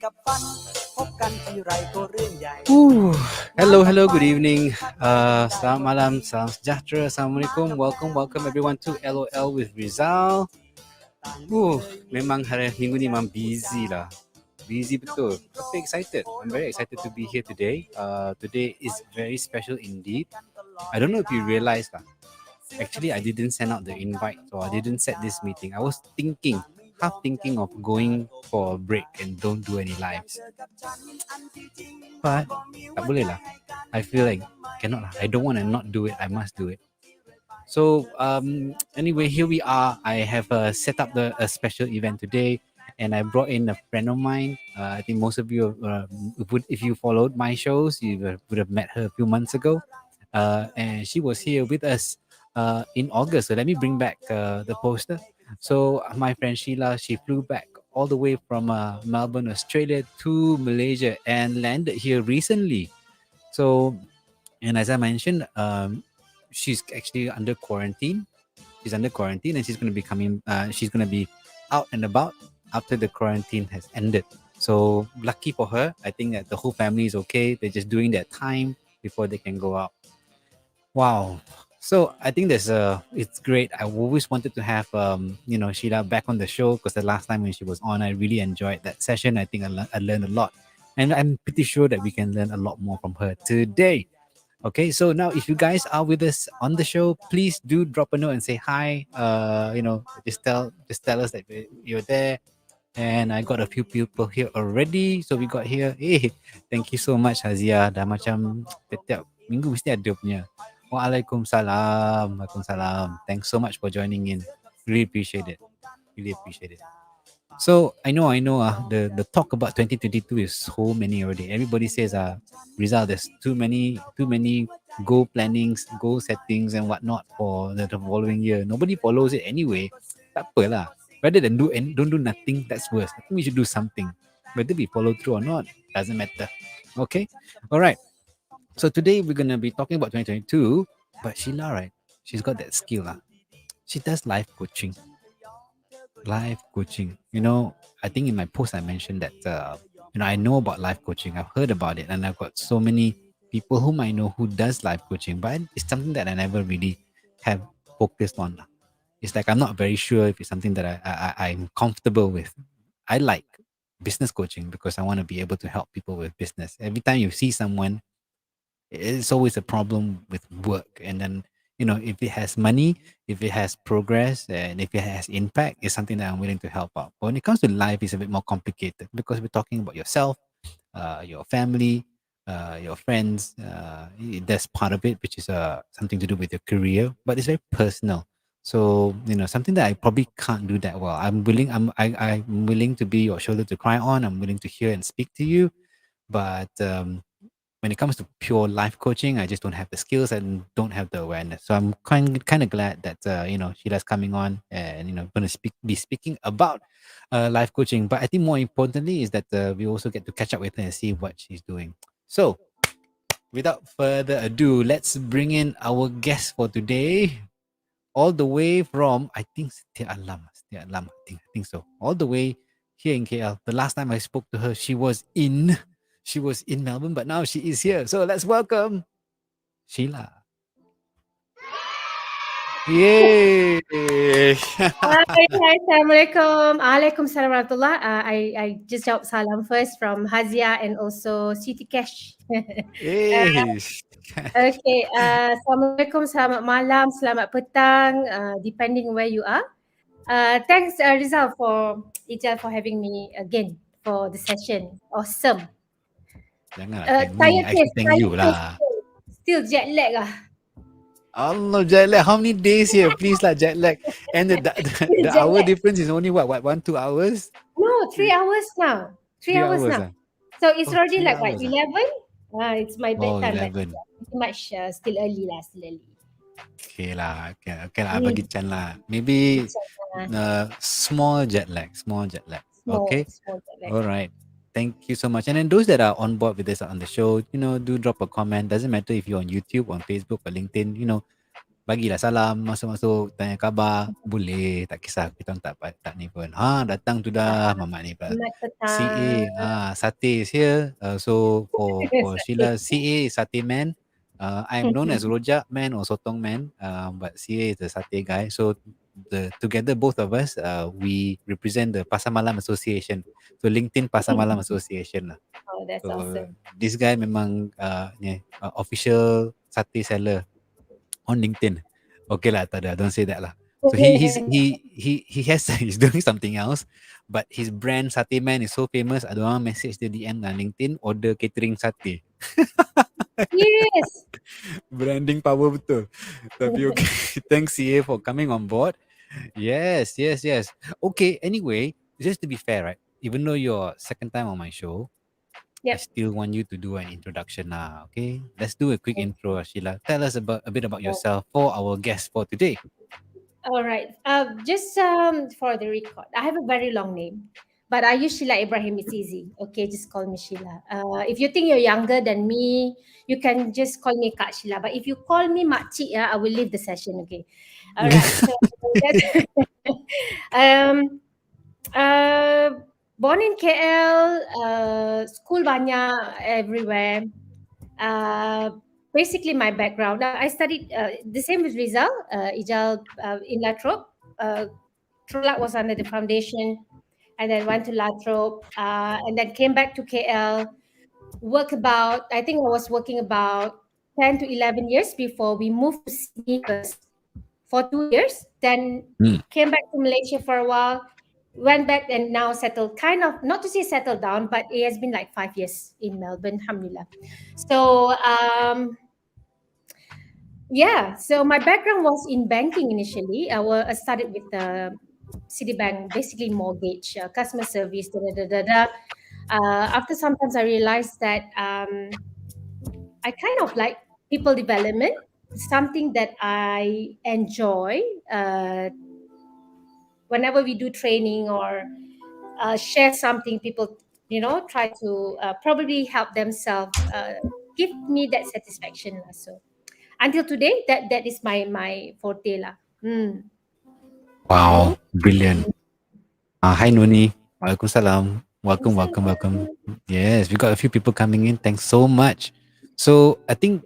Ooh. Hello, good evening. Selamat malam, salam sejahtera, assalamualaikum. Welcome everyone to LOL with Rizal. Memang hari minggu ni memang busy lah. Busy betul. Tapi excited. I'm very excited to be here today. Today is very special indeed. I don't know if you realize lah. Actually, I didn't send out the invite, so I didn't set this meeting. I was half thinking of going for a break and don't do any lives. But tak boleh lah. I feel like cannot lah. I don't want to not do it. I must do it. So anyway, here we are. I have set up a special event today, and I brought in a friend of mine. I think most of you, if you followed my shows, you would have met her a few months ago. And she was here with us in August. So let me bring back the poster. So my friend Sheila, she flew back all the way from Melbourne, Australia to Malaysia and landed here recently. So, and as I mentioned, she's actually under quarantine. She's under quarantine and she's going to be coming, she's going to be out and about after the quarantine has ended. So lucky for her, I think that the whole family is okay. They're just doing their time before they can go out. Wow. So I think it's great. I always wanted to have Sheila back on the show because the last time when she was on, I really enjoyed that session. I think I learned a lot, and I'm pretty sure that we can learn a lot more from her today. Okay, so now if you guys are with us on the show, please do drop a note and say hi. Just tell us that you're there. And I got a few people here already. So we got here. Hey, thank you so much Hazia. Dah macam setiap minggu mesti ada punya. Waalaikumsalam. Waalaikumsalam. Thanks so much for joining in. Really appreciate it. Really appreciate it. So I know. The talk about 2022 is so many already. Everybody says, Rizal, there's too many goal plannings, goal settings, and whatnot for the following year. Nobody follows it anyway. Tak apa lah. Rather than don't do nothing, that's worse. I think we should do something. Whether we follow through or not, doesn't matter. Okay, all right. So today we're gonna be talking about 2022. But Sheila, right? She's got that skill lah. She does life coaching. Life coaching. I think in my post I mentioned that I know about life coaching. I've heard about it, and I've got so many people whom I know who does life coaching, but it's something that I never really have focused on. It's like I'm not very sure if it's something that I'm comfortable with. I like business coaching because I want to be able to help people with business. Every time you see someone, it's always a problem with work, and then if it has money, if it has progress, and if it has impact, it's something that I'm willing to help out. But when it comes to life, it's a bit more complicated because we're talking about yourself, your family, your friends. There's part of it which is something to do with your career, but it's very personal. So something that I probably can't do that well. I'm willing to be your shoulder to cry on. I'm willing to hear and speak to you, but when it comes to pure life coaching, I just don't have the skills and don't have the awareness. So I'm kind of glad that Sheila's coming on and going to be speaking about life coaching. But I think more importantly is that we also get to catch up with her and see what she's doing. So without further ado, let's bring in our guest for today, all the way from I think Setia Alam. I think so. All the way here in KL. The last time I spoke to her, she was in Melbourne, but now she is here. So let's welcome Sheila. Yay! Hi, Assalamualaikum. Waalaikumsalam warahmatullah. I just jawab salam first from Hazia and also Siti Cash. Hey. Okay, Assalamualaikum, selamat malam, selamat petang, depending where you are. Thanks Rizal for having me again for the session. Awesome. Janganlah thank me. I should thank you lah. Still jet lag lah. Allah, jet lag. How many days here? Please lah, jet lag. And the hour difference is only what 1-2 hours? No, 3 hours now. 3 hours now. So it's already like what 11? It's my bedtime. 11. Pretty much still early lah, Okay lah, bagi Chan lah. Maybe small jet lag. Okay. Small jet lag. All right. Thank you so much. And then those that are on board with us on the show, do drop a comment. Doesn't matter if you're on YouTube, on Facebook, or LinkedIn. bagilah salam, masuk-masuk, tanya khabar, boleh, tak kisah, kita orang tak ni pun. Datang tu dah, mamak ni pula. Selamat petang. CA, satay is here. So for Sheila, CA is satay man. I'm known as Rojak man or Sotong man, but CA is the satay guy. So together both of us, we represent the Pasar Malam Association. So LinkedIn Pasar Malam Association lah. Oh, that's So awesome. this guy memang official satay seller on LinkedIn. Okay lah, tak ada. Don't say that lah. So he has he's doing something else, but his brand Satay Man is so famous. Ada orang message dia DM on LinkedIn order catering satay. Yes. Branding power betul. Tapi okay, thanks CA for coming on board. Yes. Okay, anyway, just to be fair, right? Even though you're second time on my show, I Yep. still want you to do an introduction now. Okay, let's do a quick intro, Sheila. Tell us a bit about yourself for our guest for today. All right. Just for the record, I have a very long name, but I use Sheila Ibrahim. It's easy. Okay, just call me Sheila. If you think you're younger than me, you can just call me Kak Sheila. But if you call me Makcik, I will leave the session. Okay. All right. So that's um born in KL. School banyak everywhere. Basically my background. I studied the same with Rizal, Ijal in Latrobe. Trulak was under the foundation, and then went to Latrobe, and then came back to KL. I think I was working about 10 to 11 years before we moved to Sydney first for 2 years. Then came back to Malaysia for a while, went back and now settled, kind of, not to say settled down, but it has been like 5 years in Melbourne, alhamdulillah. So so my background was in banking initially. I started with Citibank, basically mortgage, customer service, after sometimes I realized that I kind of like people development, something that I enjoy. Whenever we do training or share something, people try to probably help themselves, give me that satisfaction. So until today, that is my forte lah. Wow, brilliant. Hi Noni. Waalaikumsalam. Welcome. Yes, we got a few people coming in. Thanks so much. So I think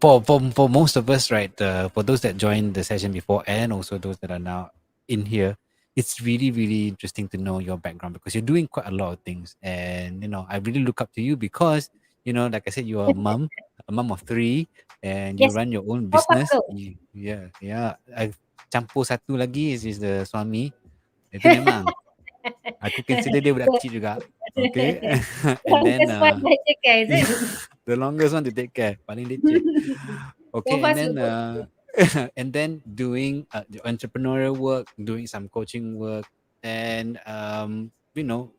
for most of us, right, for those that joined the session before and also those that are now in here, it's really, really interesting to know your background because you're doing quite a lot of things. And, I really look up to you because, like I said, you're a mom of three, and you Yes, run your own all business. girl. Yeah. Campur satu lagi is the suami. Itu memang. Aku consider dia budak kecil juga. Okay. And then That's why I take care, is it? the longest one to take care. Paling leceh. Okay, and Both us then will and then doing the entrepreneurial work, doing some coaching work, and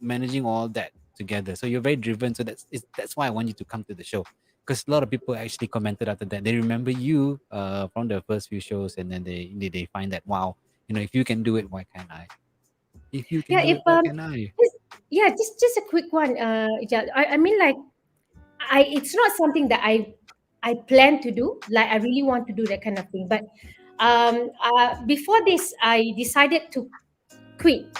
managing all that together. So you're very driven. So that's why I want you to come to the show, because a lot of people actually commented after that. They remember you from the first few shows, and then they find that, wow, if you can do it, why can't I? If you can Yeah, do if it, why can't I? just a quick one. I mean, like, it's not something that I plan to do. Like, I really want to do that kind of thing. But before this, I decided to quit.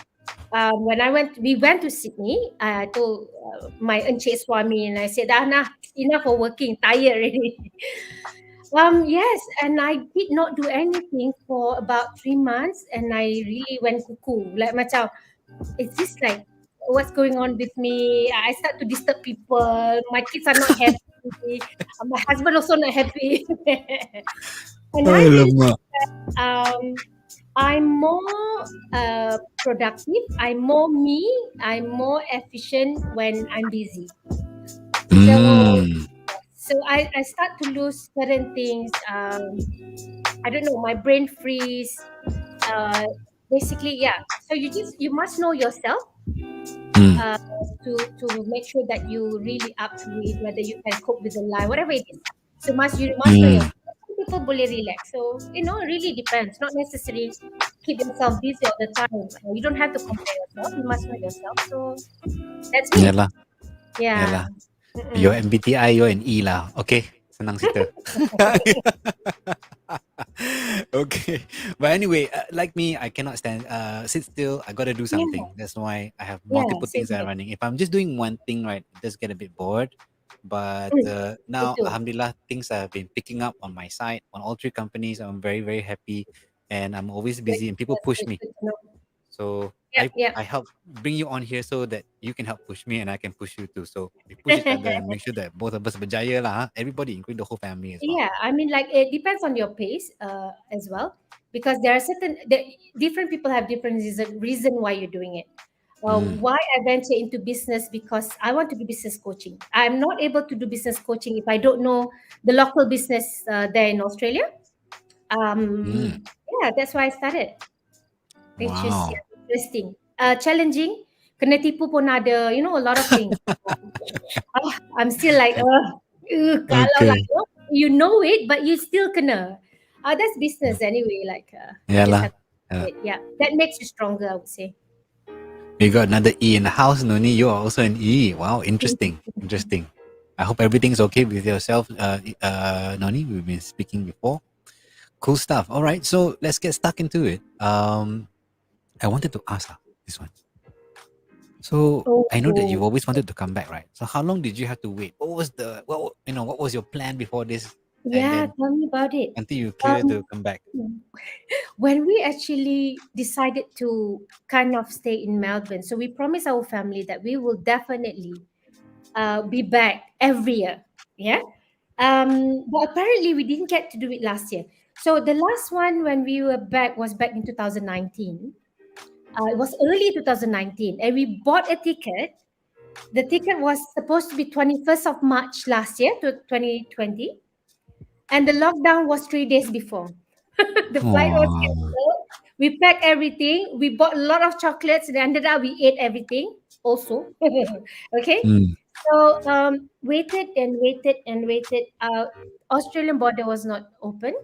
When we went to Sydney, I told my Encik Swami, and I said, nah, enough for working, tired already. Yes, and I did not do anything for about 3 months, and I really went cuckoo. Like, macam, is this like what's going on with me? I start to disturb people. My kids are not happy. My husband also not happy. And I Alamak. I'm more productive. I'm more me. I'm more efficient when I'm busy. So I start to lose certain things. I don't know. My brain freeze. Basically, yeah. So you must know yourself. To make sure that you really up to it, whether you can cope with the life, whatever it is. So you must know yourself. Some people boleh relax. So it really depends. Not necessarily keep yourself busy all the time. You don't have to compare yourself. You must know yourself. So that's me. Yalah. Yeah. You're MBTI, you're an E lah. Okay. Senang cerita. Okay, but anyway, like me, I cannot stand sit still. I gotta do Yeah, something. That's why I have yeah, multiple same things that here. are running. If I'm just doing one thing, right, it does get a bit bored. But Mm, me now, too. alhamdulillah, things have been picking up on my side on all three companies. I'm very very happy, and I'm always Good. busy, and people That's push good. me. Good to know. So Yep, yep. I help bring you on here so that you can help push me, and I can push you too. So we push each other and make sure that both of us berjaya lah. Huh? Everybody, including the whole family as well. Yeah, I mean, like it depends on your pace as well, because there are different people have different reason why you're doing it. Mm. Why I venture into business, because I want to do business coaching. I'm not able to do business coaching if I don't know the local business there in Australia. Mm. Yeah, that's why I started, which is, Wow. yeah, interesting, challenging. Kena tipu pun ada, a lot of things. I'm still like, kalau like Okay. you know it, but you still kena. That's business anyway. Like, you Yeah just lah. have to do it. Yeah, that makes you stronger, I would say. We got another E in the house, Noni. You are also an E. Wow, interesting. Interesting. I hope everything's okay with yourself, Noni. We've been speaking before. Cool stuff. All right, so let's get stuck into it. I wanted to ask this one. So I know that Oh, you've always wanted to come back, right? So how long did you have to wait? What was your plan before this, and yeah. then Tell me about it. until you clear Um, to come back? when we actually decided to kind of stay in Melbourne, so we promised our family that we will definitely be back every year. Yeah. But apparently we didn't get to do it last year. So the last one when we were back was back in 2019. It was early 2019, and we bought a ticket. The ticket was supposed to be 21st of March last year, to 2020, and the lockdown was 3 days before. The flight was Oh. cancelled. We packed everything. We bought a lot of chocolates, and ended up we ate everything also. Okay. Mm. So waited and waited and waited. Australian border was not open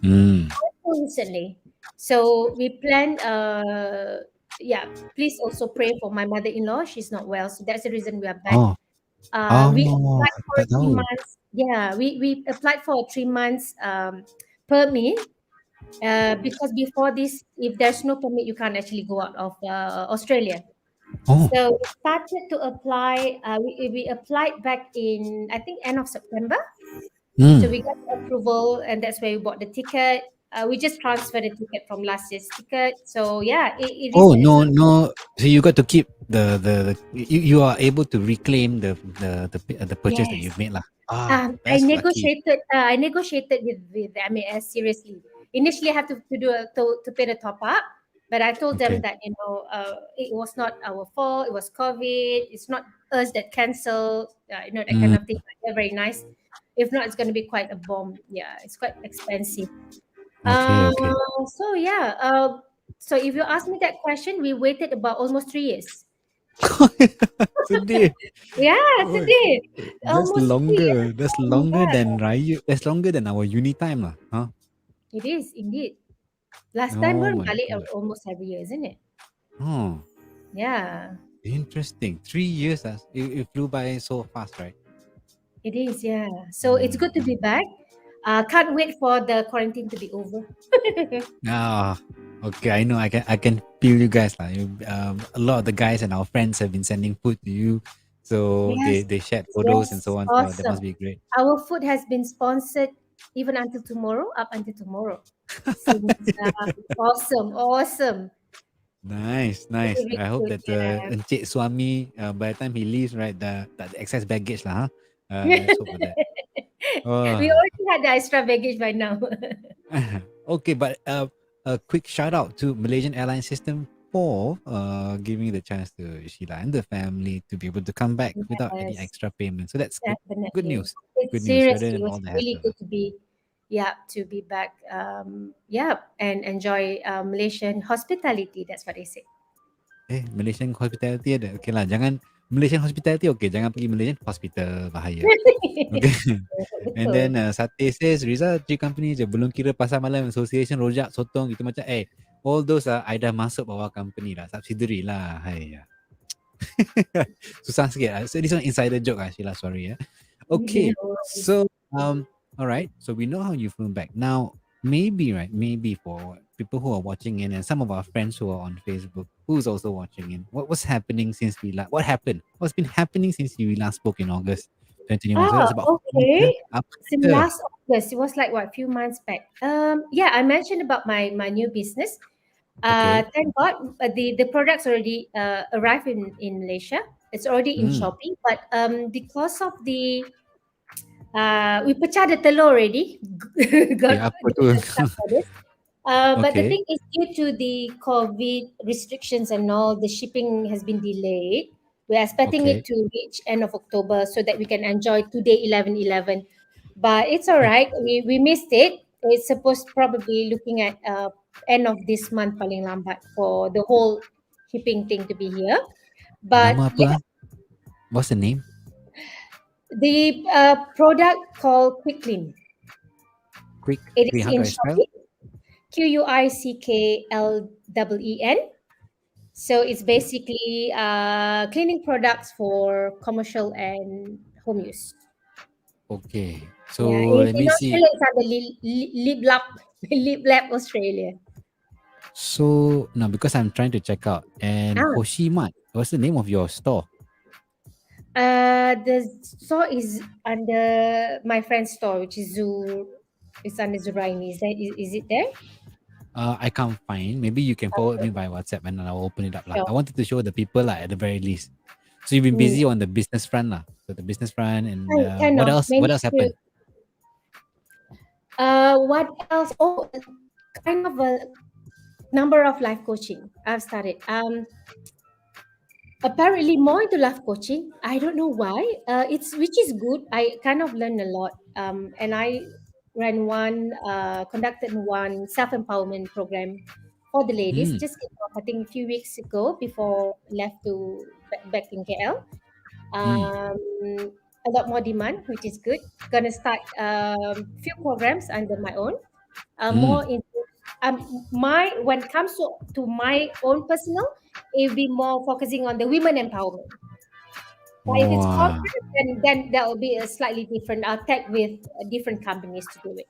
Mm. recently. So we planned, yeah, please also pray for my mother-in-law. She's not well. So that's the reason we are back. Oh. Oh. We applied Aku for tak tahu. 3 months. Yeah, we applied for 3 months permit, because before this, if there's no permit, you can't actually go out of Australia. Oh. So we started to apply. We applied back in, I think, end of September. So Mm. we got the approval, and that's where we bought the ticket. We just transferred the ticket from last year's ticket. So yeah, it is Oh an no, expensive. no. So you got to keep the you are able to reclaim the purchase that Yes. you've made lah. Ah, I that's lucky. negotiated. I negotiated with the MAS seriously. Initially, I had to pay the top up, but I told them Okay. that it was not our fault. It was COVID. It's not us that canceled. That kind Mm. of thing. They're very nice. If not, it's going to be quite a bomb. Yeah, it's quite expensive. Okay. Uh, Okay. so yeah. So if you ask me that question, we waited about almost 3 years. Sedih. Yeah, Oh, today that's almost 3 years. longer. That's Oh my longer god, than Raya. That's longer than our uni time lah. Huh? it is indeed. Last time Oh baru my balik god. almost every year, isn't it? Oh, Yeah, interesting. 3 years. It flew by so fast, right? it is. Yeah. So it's Mm. good to be back. Can't wait for the quarantine to be over. Ah, okay. I know. I can feel you guys lah. A lot of the guys and our friends have been sending food to you, so Yes, they shared photos and so yes, on. So that awesome. must be great. Our food has been sponsored even until tomorrow, up until tomorrow. Since awesome, awesome. Nice, nice. Very I hope good. that Encik Suami, by the time he leaves, right, the excess baggage lah. Huh? Yeah. Let's hope for that. Oh. We already had the extra baggage by now. Okay, but a quick shout out to Malaysian Airline System for giving the chance to Sheila and the family to be able to come back without any Yes. extra payment. So that's good. Good Definitely. news. Good It's news rather seriously, it than was all the really hassle. good to be, yeah, to be back. Yeah, and enjoy Malaysian hospitality. That's what they say. Malaysian hospitality ada. Okay lah, jangan Malaysian hospitality okay, jangan pergi Malaysian hospital bahaya. Okay. And then Betul. Satay says Rizal 3 company je, belum kira pasar malam association, rojak, sotong gitu macam all those I dah masuk bawah company lah, subsidiary lah. Hai. Susah sikit. So this one insider joke Sheila, sorry ya. Okay. No worries. So All right. So we know how you flew back. Now, maybe, right? Maybe for people who are watching in and some of our friends who are on Facebook, who's also watching in, what was happening since we last? What happened? What's been happening since we last spoke in August 2021? So Oh, that's about 4 months. okay. Apa So cerita? last August, it was like what, a few months back. Yeah, I mentioned about my new business. Okay. Thank God, the products already arrived in Malaysia. It's already in Hmm. Shopee, but because of the we pecah the telur already. Okay. Got Apa tu? the start for this. But the Okay. thing is, due to the COVID restrictions and all, the shipping has been delayed. We're expecting it Okay. to reach end of October so that we can enjoy today 11/11. But it's all Eh, right. We missed it. It's supposed probably looking at end of this month paling lambat for the whole shipping thing to be here. But nama apa? yeah, Ah? What's the name? the product called Quick Clean. Quick. It Wait, is how do in I spell? Shopee. QUICKLEEN. So it's basically cleaning products for commercial and home use. Okay. Yeah, So let in me see. Australia, it's under Lip Lab, Lip Lab Australia. So now because I'm trying to check out and Ah, Hoshimat, what's the name of your store? the store is under my friend's store, which is Zoo. It's under Zuraini. Is it there? I can't find. Maybe you can forward me Okay, by WhatsApp and I'll open it up lah. sure. I wanted to show the people lah at the very least. So you've been Mm. busy on the business front lah. So the business front and Kind what of. else? What Managed else to. happened? What else? Oh, kind of a number of life coaching I've started. Apparently more into life coaching. I don't know why. It's which is good. I kind of learned a lot. And I conducted one self empowerment program for the ladies. Hmm. Just came off, I think a few weeks ago before left to back in KL. Hmm. A lot more demand, which is good. Gonna start few programs under my own. Hmm. More into my when it comes to my own personal, it will be more focusing on the women empowerment. But if it's Wow. corporate, then that will be a slightly different. I'll tag with different companies to do it.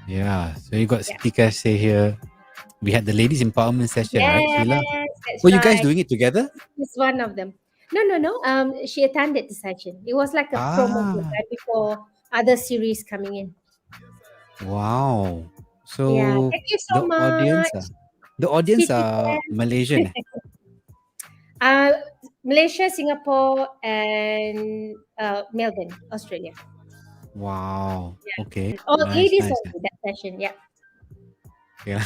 Yeah. So you got Yeah. Siti Cash say here. We had the ladies empowerment session, right, Yes, Sheila? that's Were you guys right. doing it together? It's one of them. No, no, no. She attended the session. It was like a promo Ah. program before other series coming in. Wow. Yeah. So Thank you the so much. audience the audience Siti are Malaysian. Uh, Malaysia, Singapore, and Melbourne, Australia. Wow. Okay. Yeah. All Nice, ladies nice. only that session. Yeah. Yeah.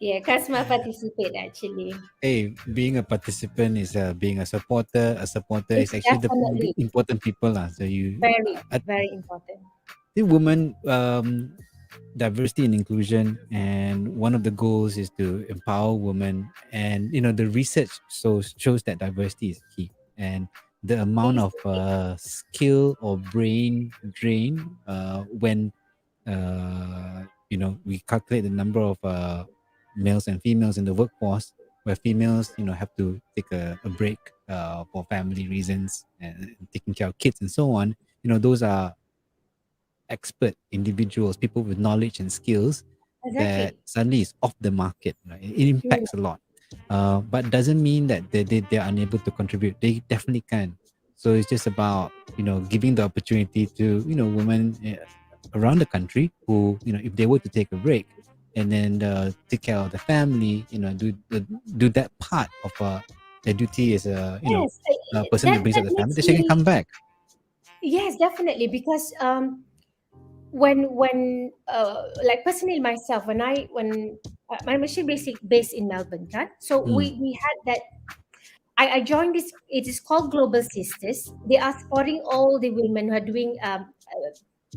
Yeah, Kasma participate actually. Hey, being a participant is being a supporter. A supporter is It's actually the definitely important people lah. So you, very, I very important. think women diversity and inclusion, and one of the goals is to empower women. And the research shows that diversity is key, and the It amount is of skill or brain drain when we calculate the number of males and females in the workforce, where females have to take a break for family reasons and taking care of kids and so on. Those are expert individuals, people with knowledge and skills that exactly. suddenly is off the market. Right? It Mm. impacts a lot, but doesn't mean that they're unable to contribute. They definitely can. So it's just about giving the opportunity to women around the country who if they were to take a break and then take care of the family, do that part of their duty as Yes, a person that that brings up that the family, makes then she can me come back. yes, definitely because when like personally myself when I'm actually based in Melbourne, kan? So Mm, we had that I joined this. It is called Global Sisters. They are supporting all the women who are doing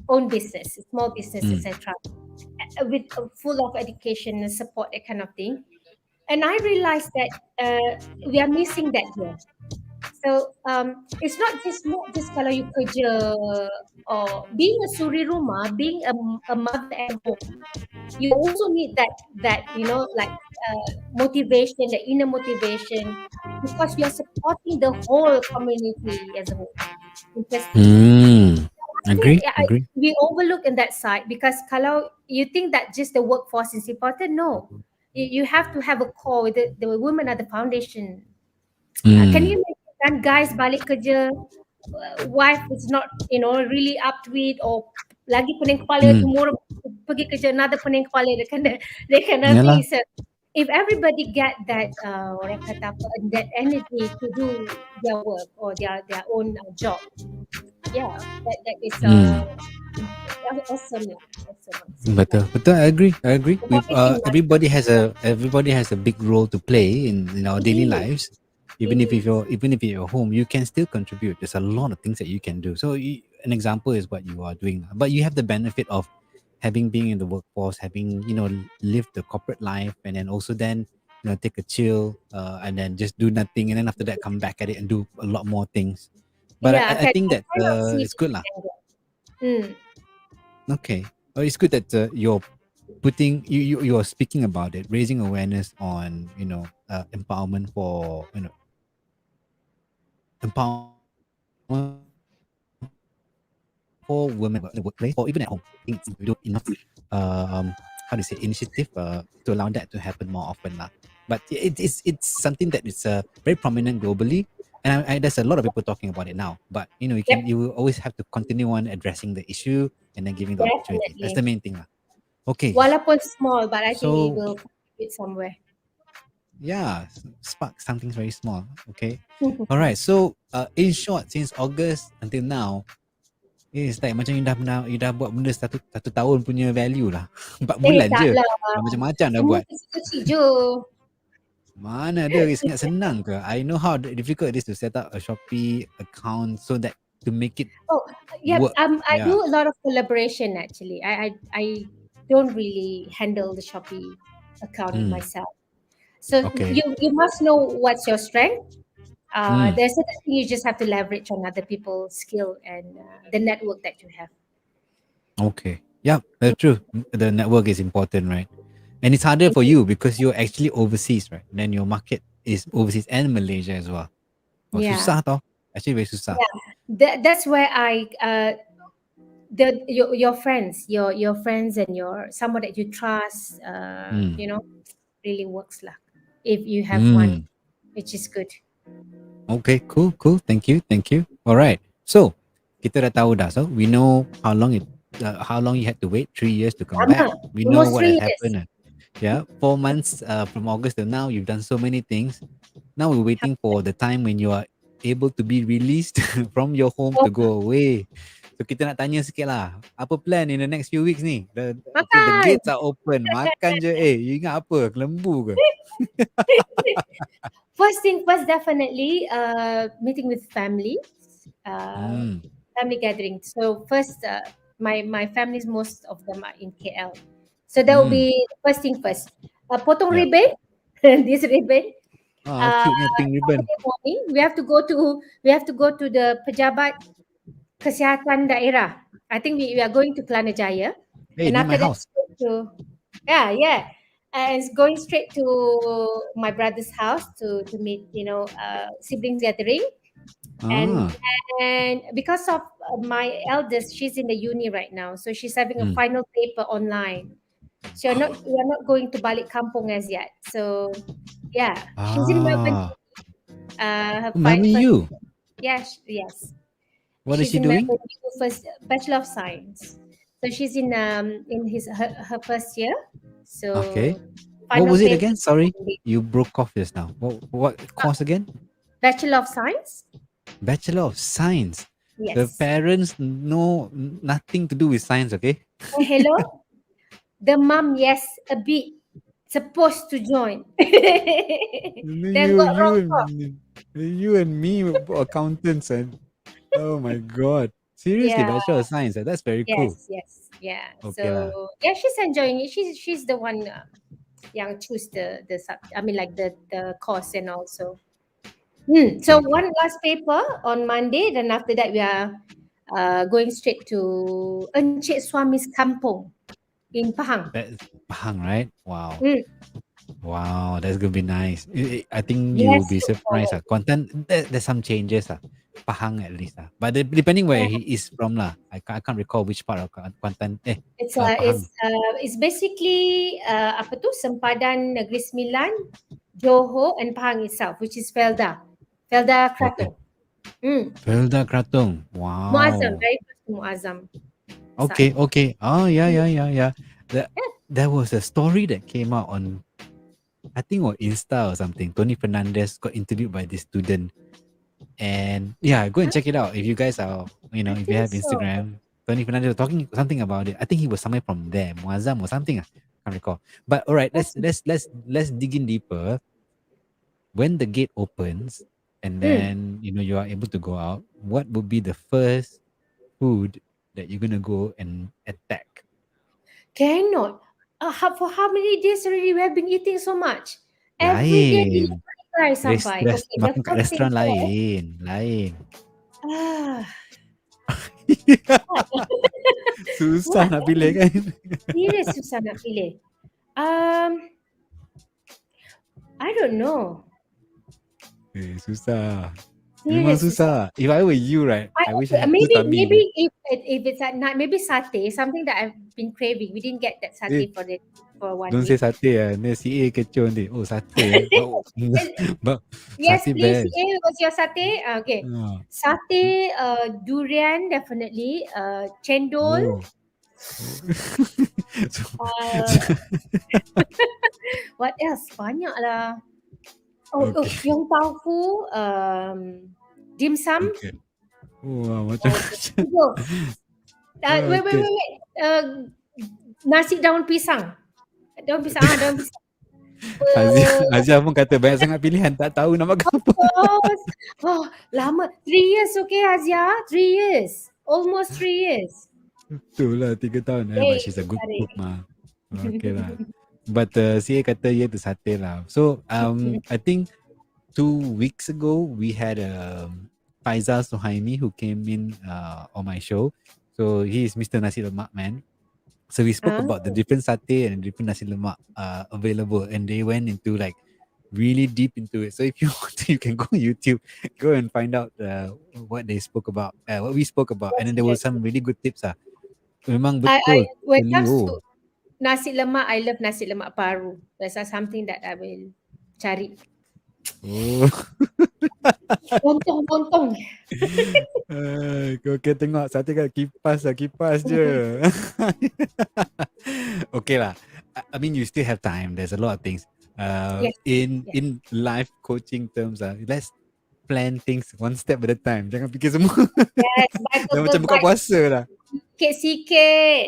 own business, small business, mm. etc. With full of education and support, that kind of thing. And I realized that we are missing that here. So it's not just kalau you kerja or being a suri rumah, being a mother at home. You also need that like motivation, the inner motivation, because you're supporting the whole community as a whole. Interesting. Mm. actually, Agree, agree. we overlook in that side because kalau you think that just the workforce is important, no. You have to have a core with the women are the foundation. Can you Hmm. imagine kan guys balik kerja, wife is not really up to it, or lagi pening kepala Hmm. tomorrow pergi kerja another pening kepala, that kind of thing. Yalah. So if everybody get that orang kata apa, that energy to do their work or their own job, yeah, that is Hmm. awesome lah, awesome, I would say. Betul, betul. I agree. I agree. With Motivating lah. everybody has a big role to play in our It daily is, lives. it is. Even if you're at home, you can still contribute. There's a lot of things that you can do. So an example is what you are doing, but you have the benefit of having been in the workforce, having lived the corporate life, and then also then take a chill, and then just do nothing, and then after that come back at it and do a lot more things. But Yeah, I think I that kind of see it's good this lah. angle. Mm. Okay. It's good that you're putting you're speaking about it, raising awareness on empowerment for empowerment for women in the workplace or even at home. I think we don't enough how to say initiative to allow that to happen more often lah. But it's something that is very prominent globally, and there's a lot of people talking about it now. But Yep, you will always have to continue on addressing the issue and then giving the opportunity. That's the definitely. main thing lah. Okay, Walaupun small, but I think it so will contribute somewhere. yeah, spark something very small. Okay, all right. So in short, since August until now, it's like macam you dah buat benda satu tahun punya value lah. 4 bulan je. Taklah. Dah macam-macam dah Semua buat. kecil-kecil je. Mana ada senang ke? I know how difficult it is to set up a Shopee account so that to make it Oh, yep. work. I Yeah. do a lot of collaboration actually. I don't really handle the Shopee account Hmm. myself. So Okay. you must know what's your strength. Hmm. There's certain thing you just have to leverage on other people's skill and the network that you have. Okay. Yeah, that's true. The network is important, right? And it's harder for you because you're actually overseas, right? Then your market is overseas and Malaysia as well. Oh, Yeah, susah tau. Actually very susah. yeah. That's where I your friends, your friends and your someone that you trust, Hmm. really works lah. If you have one, Hmm. which is good. Okay, cool, cool. Thank you, thank you. All right. So, kita dah tahu dah. So, we know how long you had to wait, 3 years to come back. Lama, We know almost what three has years. happened. Yeah, 4 months from August till now, you've done so many things. Now we're waiting for the time when you are able to be released from your home Oh, to go away. So kita nak tanya sikit lah, apa plan in the next few weeks ni? The makan. gates are open. Makan je. You ingat apa? Kelembu ke? First thing first, definitely meeting with family, uh, Hmm. family gathering. So first, my families, most of them are in KL. So that will Hmm. be first thing first. Potong Yep. ribbon, this ribbon. Ah, Uh, cute-nya pink ribbon. Saturday morning, we have to go to the pejabat kesihatan daerah. I think we are going to Kelana Jaya, Hey, and near my after that house. straight to yeah, and it's going straight to my brother's house to meet siblings gathering, and Ah. because of my eldest, she's in the uni right now, so she's having a Hmm. final paper online. So we are not going to balik kampung as yet. So yeah, she's in Melbourne. Ah. Her Mummy, first, you. yes, What is she's she in doing? Melbourne, first Bachelor of Science. So she's in her first year. Okay. So What final was it paper again? is Sorry, Monday. you broke off just now. What Uh, course again? Bachelor of Science. Bachelor of Science. The Yes. parents know nothing to do with science. Okay. Hello. The mom, yes, a bit supposed to join. And then Then got wrong course. you and me accountants and oh my god. Seriously, Yeah. Bachelor of Science. That's very cool. Yes, yeah. Okay So lah. yeah, she's enjoying it. She's the one yang choose the I mean like the course and also. So Okay, okay. one last paper on Monday, then after that we are going straight to Encik Suami's Kampung in Pahang. That's Pahang, right? Wow. Mm. Wow, that's gonna be nice. I think you'll Yes, be look surprised. forward. Content there's some changes. Pahang at least lah. But depending where he is from lah. I can't recall which part of Kuantan. It's Pahang. it's basically apa tu sempadan Negeri Sembilan, Johor and Pahang itself, which is Felda Okay. Kraton. Hmm. Felda Kratung. Muazzam, Wow. very close to Muazzam Okay, side. okay. Oh, yeah, Hmm. yeah, yeah, yeah. That, Yeah. there was a story that came out on, I think, on Insta or something. Tony Fernandez got interviewed by this student. And yeah, go and Huh? check it out if you guys are, I if you think have so. Instagram. Tony Fernandez was talking something about it. I think he was somewhere from there, Muazzam or something. Can't recall. But all right, let's Awesome. let's let's let's dig in deeper. When the gate opens, and Hmm. then you are able to go out, what would be the first food that you're gonna go and attack? Cannot. For how many days already we have been eating so much? Every day Lain. try sampai. Okay, the Makan kat first thing restoran first. lain. Ah, what? Susah What? nak pilih kan? Serious susah nak pilih. Um, I don't know. Susah. Memang Serious susah. susah. If I were you, right, I wish I Okay, had two maybe tummy. if it's at night, maybe satay, something that I've been craving. We didn't get that Eh, satay for one don't say week. satay ah. Ni CA kecoh nanti. Oh, satay eh. Oh, Yes, but yes, satay please. best. What's your satay? Okay, Ah. satay, durian definitely. Cendol. Oh. Oh. So, Uh, what else? Banyak lah. Oh, okay. yong tau fu. Dim sum. Okay. Wah, macam-macam. Tiga. Wait, wait, Okay. wait, wait. Nasi daun pisang. Daun pisang. Daun pisang. Azia, Azia pun kata banyak sangat pilihan. Tak tahu nak makan apa. Course. Oh, lama. 3 years, okay, Azia? 3 years. Almost 3 years. Betul lah 3 tahun. But Hey, she's a good sorry. cook mah. Okay lah. But CA kata ye tu satay lah. So I think 2 weeks ago we had Faizal Suhaimi who came in on my show. So he is Mr. Nasi Lemak man. So we spoke Ah, about the different satay and different nasi lemak available, and they went into like really deep into it. So if you want to, you can go on YouTube, go and find out what they spoke about, what we spoke about, and that's then there were interesting. some really good tips. Memang I betul, when it comes telio. to nasi lemak, I love nasi lemak paru. That's something that I will cari. Oh. Lontong. Kau tengok sate kat kipas lah, kipas je. Okay lah. I mean, you still have time. There's a lot of things. Yes. In Yes. in life coaching terms, let's plan things one step at a time. Jangan fikir semua. Yes. Buy Dah macam buka bite puasa lah. sikit-sikit.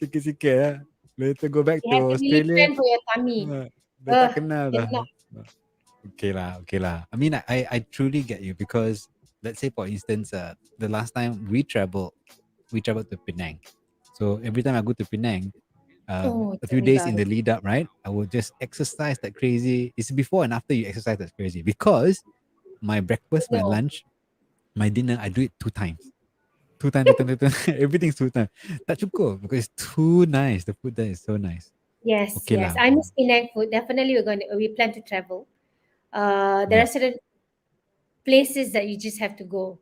Sikit-sikit lah. Later go back You have to to really Australia. plan for your tummy. Dah tak kenal dah. Cannot. Okay lah. I mean, I truly get you because let's say for instance, the last time we traveled to Penang. So every time I go to Penang, a few days in the lead up, right, I will just exercise like crazy. It's before and after you exercise that's crazy because my breakfast, my No. lunch, my dinner, I do it 2 times. 2 times. Everything's 2 times. Tak cukup because it's too nice. The food there is so nice. Yes, Okay yes. lah. I miss Penang food. Definitely we plan to travel. There Yeah. are certain places that you just have to go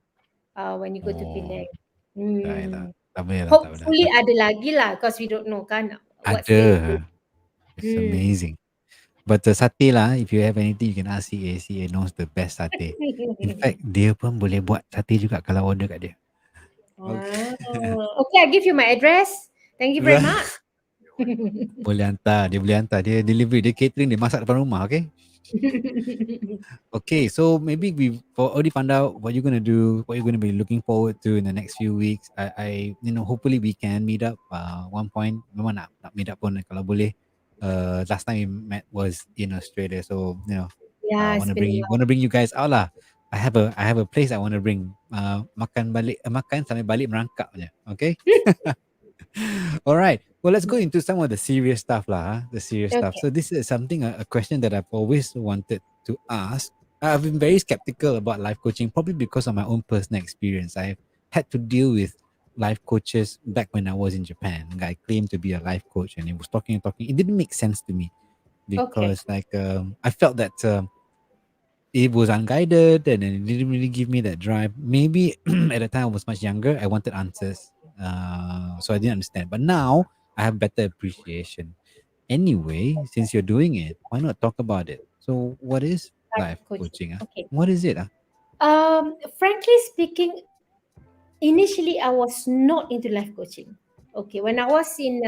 when you go to Penang. Tak lah. Hmm. Tak boleh lah. Hopefully ada lagi lah because we don't know kan what's still good. Ada. It's amazing. But the satay lah, if you have anything, you can ask CA. CA knows the best satay. In fact, dia pun boleh buat satay juga kalau order kat dia. Okay. Okay, I give you my address. Thank you very much. Boleh hantar. Dia boleh hantar. Dia delivery. Dia catering. Dia masak depan rumah. Okay. Okay. So maybe we already found out what you're going to do, what you're going to be looking forward to in the next few weeks. I hopefully we can meet up one point. Memang nak meet up pun kalau boleh. Last time we met was in Australia. So, Yeah, want it's to been a while. bring you guys out lah. I have a place I want to bring. Makan sampai balik merangkak je. Okay. All right. Well, let's go into some of the serious stuff lah. The serious stuff. Okay. So this is something, a question that I've always wanted to ask. I've been very skeptical about life coaching, probably because of my own personal experience. I've had to deal with life coaches back when I was in Japan. A guy claimed to be a life coach and he was talking. It didn't make sense to me because I felt that it was unguided and it didn't really give me that drive. Maybe at the time I was much younger, I wanted answers. So I didn't understand. But now I have better appreciation. Anyway, since you're doing it, why not talk about it? So what is Life life coaching. coaching? Okay. What is it? Frankly speaking, initially I was not into life coaching. Okay, when I was in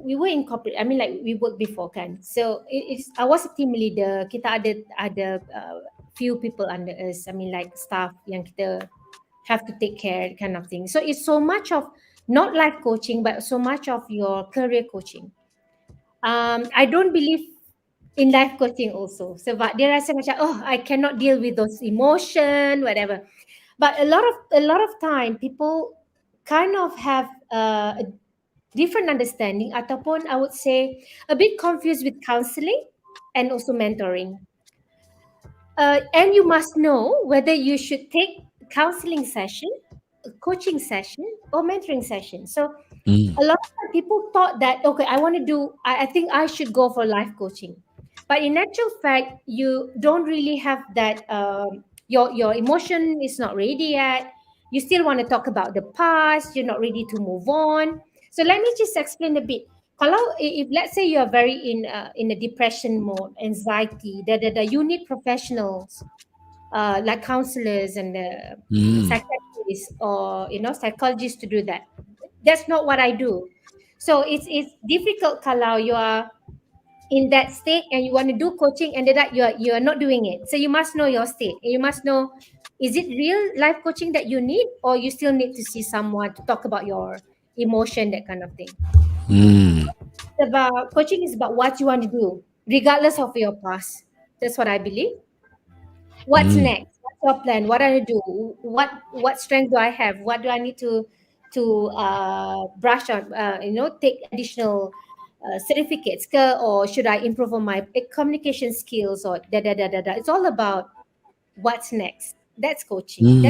we were in corporate, I mean like we worked before kan. So it's I was a team leader. Kita ada few people under us. I mean like staff yang kita have to take care kind of thing. So it's so much of not life coaching, but so much of your career coaching. I don't believe in life coaching also. Sebab dia rasa macam, oh, I cannot deal with those emotion, whatever. But a lot of time people kind of have a different understanding ataupun I would say a bit confused with counseling and also mentoring. And you must know whether you should take counseling session, a coaching session, or mentoring session. So Mm. a lot of time people thought that okay, I think I should go for life coaching, but in actual fact you don't really have that. Your emotion is not ready yet. You still want to talk about the past. You're not ready to move on. So let me just explain a bit. Kalau if let's say you are very in a depression mode, anxiety, you need professionals like counselors and Mm. psychiatrists or psychologists to do that. That's not what I do. So it's difficult kalau you are in that state and you want to do coaching and that you are not doing it. So you must know your state and you must know, is it real life coaching that you need, or you still need to see someone to talk about your emotion, that kind of thing. Mm. It's about coaching is about what you want to do regardless of your past. That's what I believe. What's Mm. next? What's your plan? What do I do? What strength do I have? What do I need to brush on? Take additional certificates, or should I improve on my communication skills, or da da da da da. It's all about what's next. That's coaching. Mm.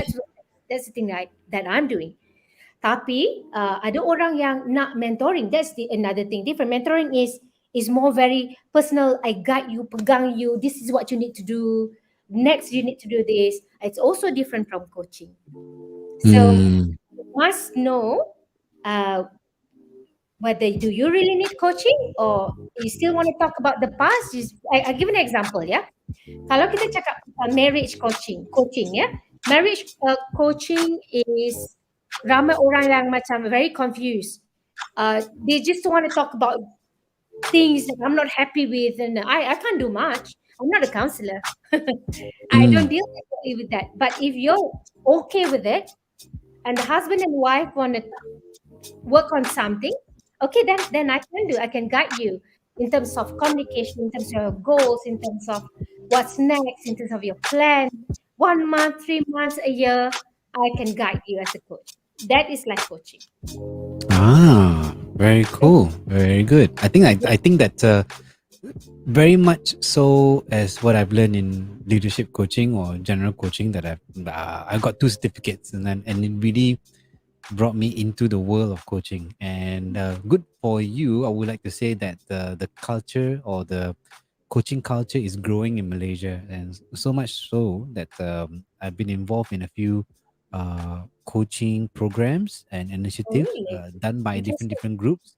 That's the thing that I'm doing. Tapi ada orang yang nak mentoring. That's the another thing. Different mentoring is more very personal. I guide you, pegang you. This is what you need to do. Next, you need to do this. It's also different from coaching. So Mm. you must know uh, whether do you really need coaching or you still want to talk about the past. I give an example, yeah. Kalau kita cakap marriage coaching ya. Marriage coaching is ramai orang yang macam very confused. They just want to talk about things that I'm not happy with, and I can't do much. I'm not a counselor. I don't Mm. deal with that. But if you're okay with it, and the husband and wife want to work on something, okay, then I can guide you in terms of communication, in terms of your goals, in terms of what's next, in terms of your plan. 1 month, 3 months, a year, I can guide you as a coach. That is life coaching. Very cool. Very good. I think that very much so as what I've learned in leadership coaching or general coaching that I got two certificates and it really brought me into the world of coaching and good for you. I would like to say that the culture or the coaching culture is growing in Malaysia, and so much so that I've been involved in a few coaching programs and Oh, initiatives really? done by Interesting. different groups,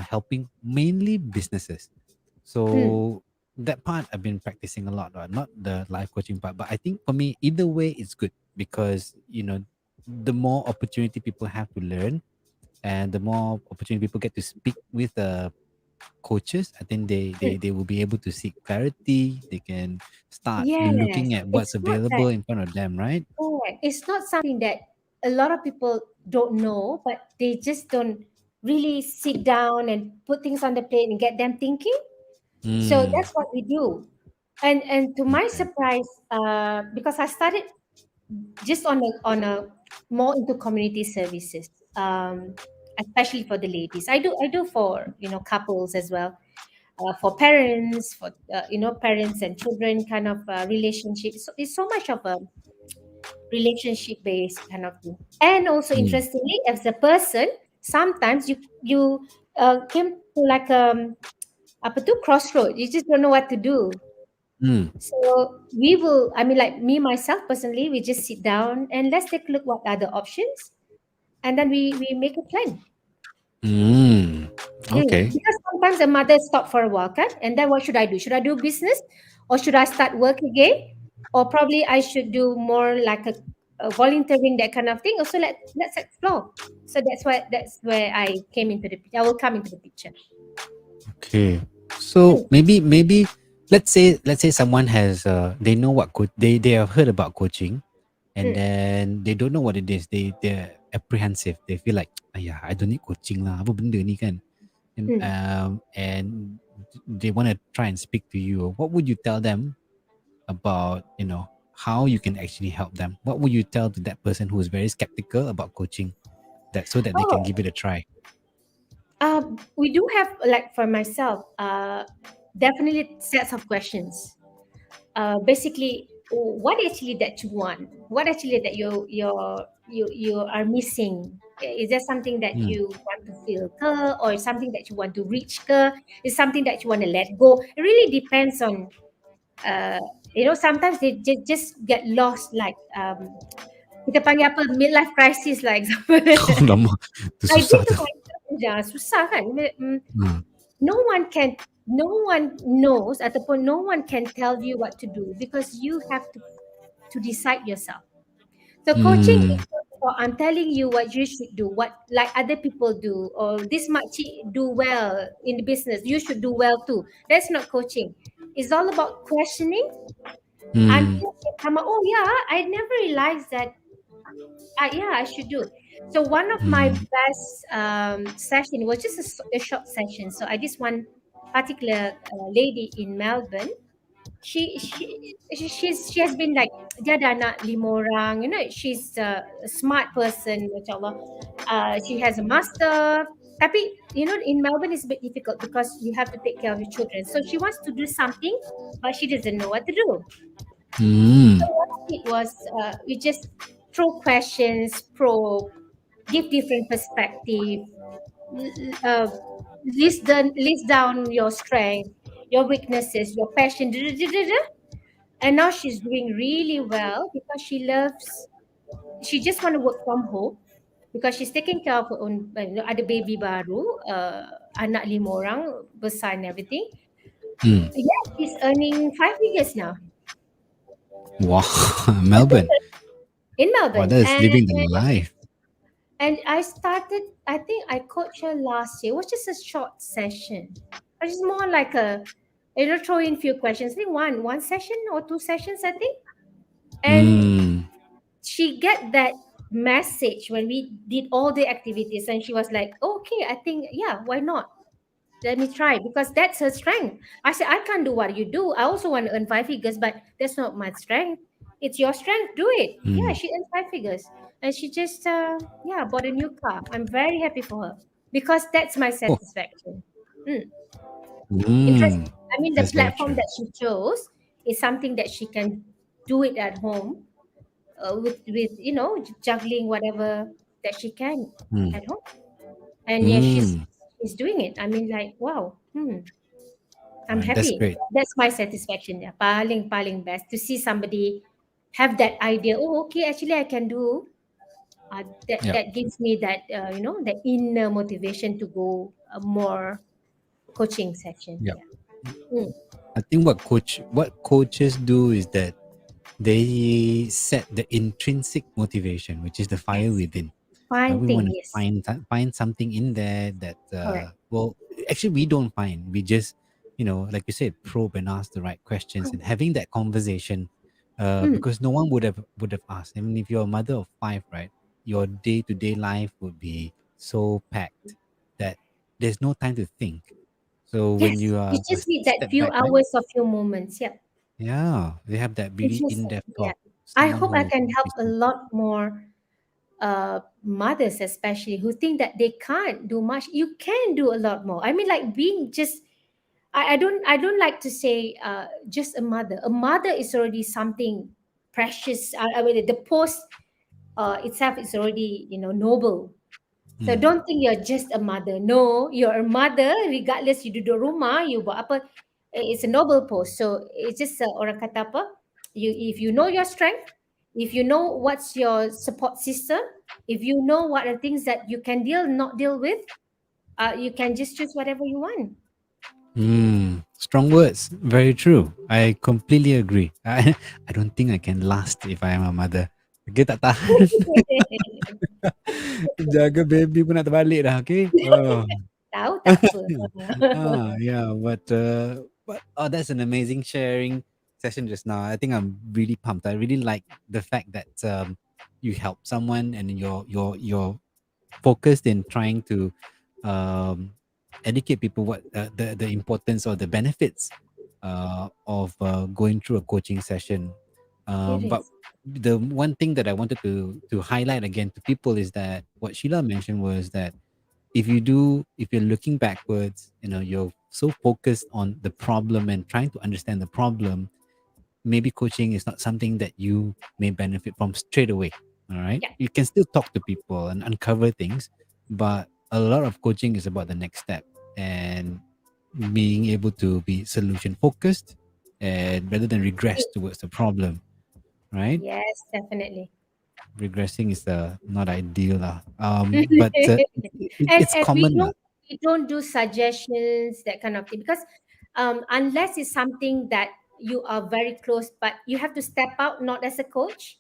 helping mainly businesses. Hmm. So that part I've been practicing a lot, not the life coaching part, but I think for me either way it's good because the more opportunity people have to learn and the more opportunity people get to speak with coaches, I think Hmm. they will be able to seek clarity. They can start Yes, looking at what's it's not that. available in front of them, right? Correct. It's not something that a lot of people don't know, but they just don't really sit down and put things on the plate and get them thinking. So Mm, that's what we do. And to my okay. surprise, because I started just on a more into community services, especially for the ladies. I do for couples as well, for parents, for parents and children kind of relationships. So it's so much of a relationship based kind of thing. And also Mm, interestingly, as a person, sometimes you came to like apa tu crossroad. You just don't know what to do. Mm. So we will, I mean, like me myself personally, we just sit down and let's take a look what are the options, and then we make a plan. Mm. Okay. Because sometimes a mother stop for a while, kan? And then what should I do? Should I do business, or should I start work again, or probably I should do more like a volunteering, that kind of thing. Also, let's explore. So that's where I came into the I will come into the picture. Okay. So Hmm. maybe let's say someone has they know what they have heard about coaching, and Hmm. then they don't know what it is. They're apprehensive. They feel like, yeah, I don't need coaching lah. Apa benda ni kan? Hmm. And they want to try and speak to you. What would you tell them about how you can actually help them? What would you tell to that person who is very skeptical about coaching, that so that they can Oh, give it a try? we do have, like for myself, definitely sets of questions. Basically, what actually that you want, what actually that you are missing. Is there something that Mm. you want to feel ke, or something that you want to reach ke? Is something that you want to let go? It really depends on, uh, sometimes they just get lost, like, kita panggil apa, midlife crisis lah, example. Lama tu I did susah to tu. myself, susah kan. Hmm. No one can, no one knows, ataupun no one can tell you what to do, because you have to decide yourself. So coaching Hmm. is not for I'm telling you what you should do, what like other people do, or this makcik do well in the business, you should do well too. That's not coaching. It's all about questioning Hmm. until they come out. Oh yeah, I never realized that. Yeah, I should do. So one of my Hmm. best session was just a short session. So I just one particular lady in Melbourne. She has been like, dia ada anak 5 orang. She's a smart person, mashallah. She has a master. Tapi in Melbourne it's a bit difficult because you have to take care of your children. So she wants to do something, but she doesn't know what to do. Hmm. So what I did was, we just throw questions, probe, give different perspective, list down your strength, your weaknesses, your passion, and now she's doing really well because she loves. She just want to work from home because she's taking care of her own. Ada baby baru, anak 5 orang, besar and everything. Hmm. Yeah, she's earning 5 figures now Wow. Melbourne. in Wow, Melbourne, that is and living the life. I started. I think I coached her last year. It was just a short session. It was more like throw in few questions. I think one session or 2 sessions, I think. And Hmm. she get that message when we did all the activities, and she was like, "Okay, I think, yeah, why not? Let me try," because that's her strength. I said, "I can't do what you do. I also want to earn 5 figures, but that's not my strength. It's your strength. Do it." Yeah, Hmm. she earned 5 figures, and she just yeah, bought a new car. I'm very happy for her because that's my Oh. satisfaction. Mm. Interest. Hmm. I mean, the That's very platform true. that she chose is something that she can do it at home, with juggling whatever that she can Hmm. at home. And yeah, she's Hmm. she's doing it. I mean, like, wow. I'm Right. That's happy. great. That's my satisfaction. Yeah, paling best to see somebody have that idea. Oh, okay, actually I can do. That Yep. that gives me that the inner motivation to go more coaching session. Yep. Yeah. Mm. I think what coaches do is that they set the intrinsic motivation, which is the fire Yes. within. Fine We want thing. to Yes. find something in there that Correct. well, actually we don't find. We just like you said, probe and ask the right questions and having that conversation. Mm. Because no one would have asked. I mean, if you're a mother of five, right, your day-to-day life would be so packed that there's no time to think. So when Yes. you You are just need that step few back, right? hours or few moments. Yeah. Yeah, they have that It's really just, in-depth yeah. talk. I Someone hope I who can help a listens. lot more mothers, especially who think that they can't do much. You can do a lot more. I mean, like being just. I don't like to say just a mother. A mother is already something precious. I mean, the post itself is already noble. So don't think you're just a mother. No, you're a mother regardless you duduk rumah, you buat apa. It's a noble post. So it's just orang kata apa? If you know your strength, if you know what's your support system, if you know what are things that you can deal, not deal with, you can just choose whatever you want. Strong words. Very true. I completely agree. I don't think I can last if I am a mother. Okay, tak tahan. Jaga baby pun nak terbalik dah, okay? Oh. Tahu tak apa. Yeah, but oh, that's an amazing sharing session just now. I think I'm really pumped. I really like the fact that you help someone and you're focused in trying to um, educate people what the importance or the benefits of going through a coaching session. It But is. the one thing that I wanted to highlight again to people is that what Sheila mentioned was that if you're looking backwards, you're so focused on the problem and trying to understand the problem, maybe coaching is not something that you may benefit from straight away. All right. Yeah, You can still talk to people and uncover things, but a lot of coaching is about the next step and being able to be solution focused and rather than regress towards the problem, right? yes, definitely. Regressing is not ideal. But it's And we common. don't do suggestions, that kind of thing, because unless it's something that you are very close, but you have to step out, not as a coach,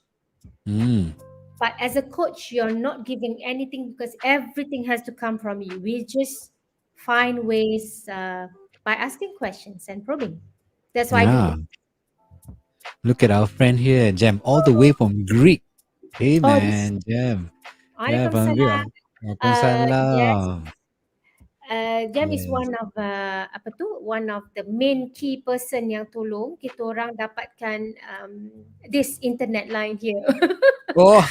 Mm, but as a coach, you're not giving anything because everything has to come from you. We just find ways by asking questions and probing. That's what I yeah. believe. Look at our friend here, Jem, all the way from Greek. Hey Oh, this. man, Jem. Yeah, from Greek. Waalaikumsalam. Yes. Waalaikumsalam. Jam is Yes. one of apa tu, one of the main key person yang tolong kita orang dapatkan this internet line here. Oh,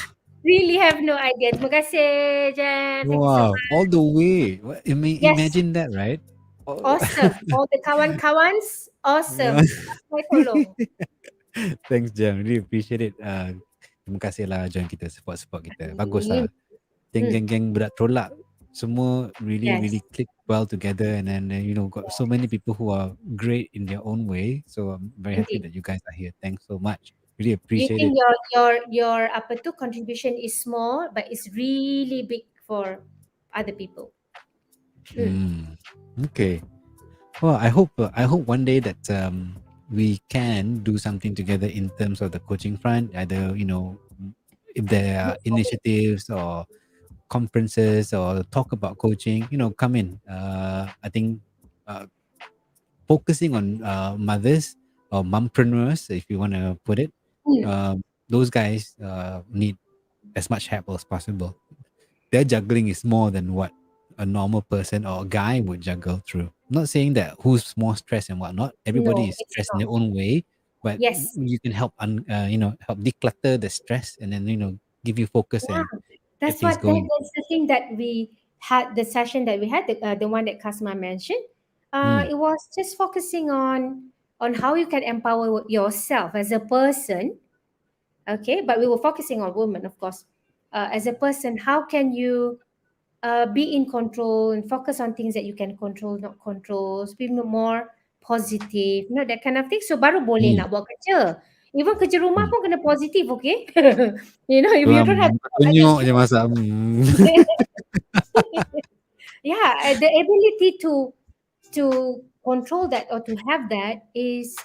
Really have no idea. Terima kasih, Jam. Thank you so wow. much. All the way. Yes, Imagine that, right? Oh, awesome. All the kawan-kawans, awesome. Sampai tolong. thanks, Jem. Really appreciate it. Terima kasih lah join kita, support kita. Bagus Amin. lah. Geng-geng budak tolak semua really Yes, really click well together, and then got so many people who are great in their own way, so I'm very happy indeed. that you guys are here. Thanks so much, really Do you appreciate think it. your apa tu contribution is small, but it's really big for other people? Mm. Okay, well, I hope one day that we can do something together in terms of the coaching front, either if there are initiatives or conferences or talk about coaching, come in. I think uh, focusing on mothers or mompreneurs, if you want to put it, Mm. those guys need as much help as possible. Their juggling is more than what a normal person or a guy would juggle through. I'm not saying that who's more stressed and whatnot. Everybody No, is it's stressed in not. their own way, but Yes. you can help, help declutter the stress and then give you focus and Yeah. get That's things what going. that's the thing that we had, the session that we had, the one that Kasma mentioned. Mm, It was just focusing on how you can empower yourself as a person. Okay, but we were focusing on women, of course. As a person, how can you be in control and focus on things that you can control, not control, be more positive, that kind of thing. So baru boleh mm, nak buat kerja. Even kerja rumah mm. pun kena positif, okay? If you Itulah don't have tunjuk je attitude, masa. yeah, the ability to control that or to have that is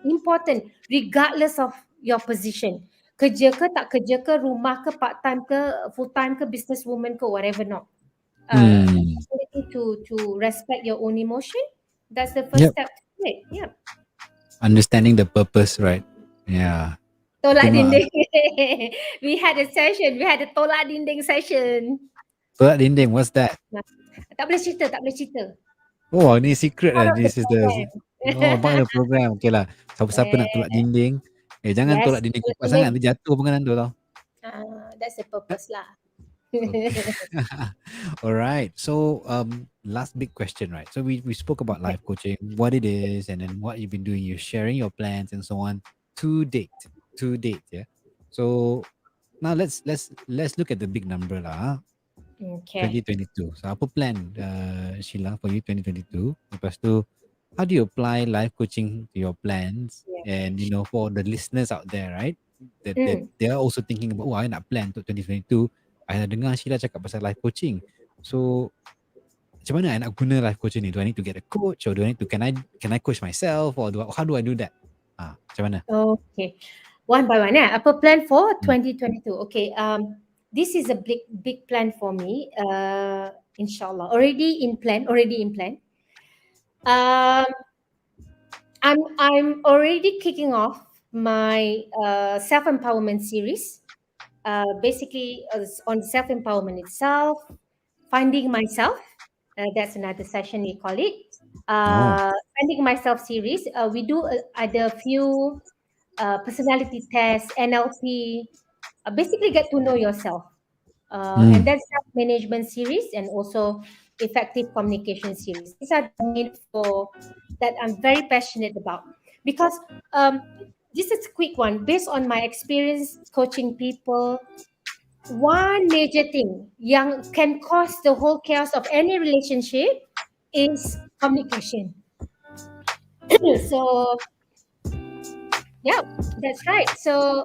important regardless of your position. Kerja ke tak kerja ke, rumah ke, part time ke, full time ke, business woman ke, whatever not. Hmm. Ability to respect your own emotion. That's the first Yep. step to it. Yeah. Understanding the purpose, right? Yeah. Tolak Tengok dinding. We had a session. We had a tolak dinding session. tolak dinding. What's that? Nah, tak boleh cerita, tak boleh cerita. Oh, ni secret Part lah. of the This is the program. part of the program. Okay lah. Siapa-siapa nak tolak Eh, dinding, jangan yes, tolak dinding tolak kuat sangat, dinding. nanti jatuh pengenan tu tau. That's the purpose lah. Okay. All right. So, last big question, right? So we spoke about Okay. life coaching, what it is, and then what you've been doing. You're sharing your plans and so on to date. To date, yeah. So now let's look at the big number lah. Okay. 2022. So apa plan Sheila for you 2022? Lepas tu how do you apply life coaching to your plans? Yeah. And for the listeners out there, right? That Mm. they are also thinking about, oh, I nak plan untuk 2022. I dah dengar Sheila cakap pasal life coaching. So macam mana I nak guna life coaching ni? Do I need to get a coach, or do I need to can I coach myself, or how do I do that? Macam mana? Okay. One by one, yeah. Apa plan for Hmm. 2022? Okay. This is a big plan for me. Inshallah. Already in plan. Already in plan. Um, I'm already kicking off my self empowerment series. Basically, on self empowerment itself, finding myself. That's another session we call it. Oh. Finding myself series. We do either few personality tests, NLP. Basically, get to know yourself. And Mm. then self-management series and also effective communication series. These are the main four that I'm very passionate about because this is a quick one. Based on my experience coaching people, one major thing yang can cause the whole chaos of any relationship is communication. So yeah, that's right. So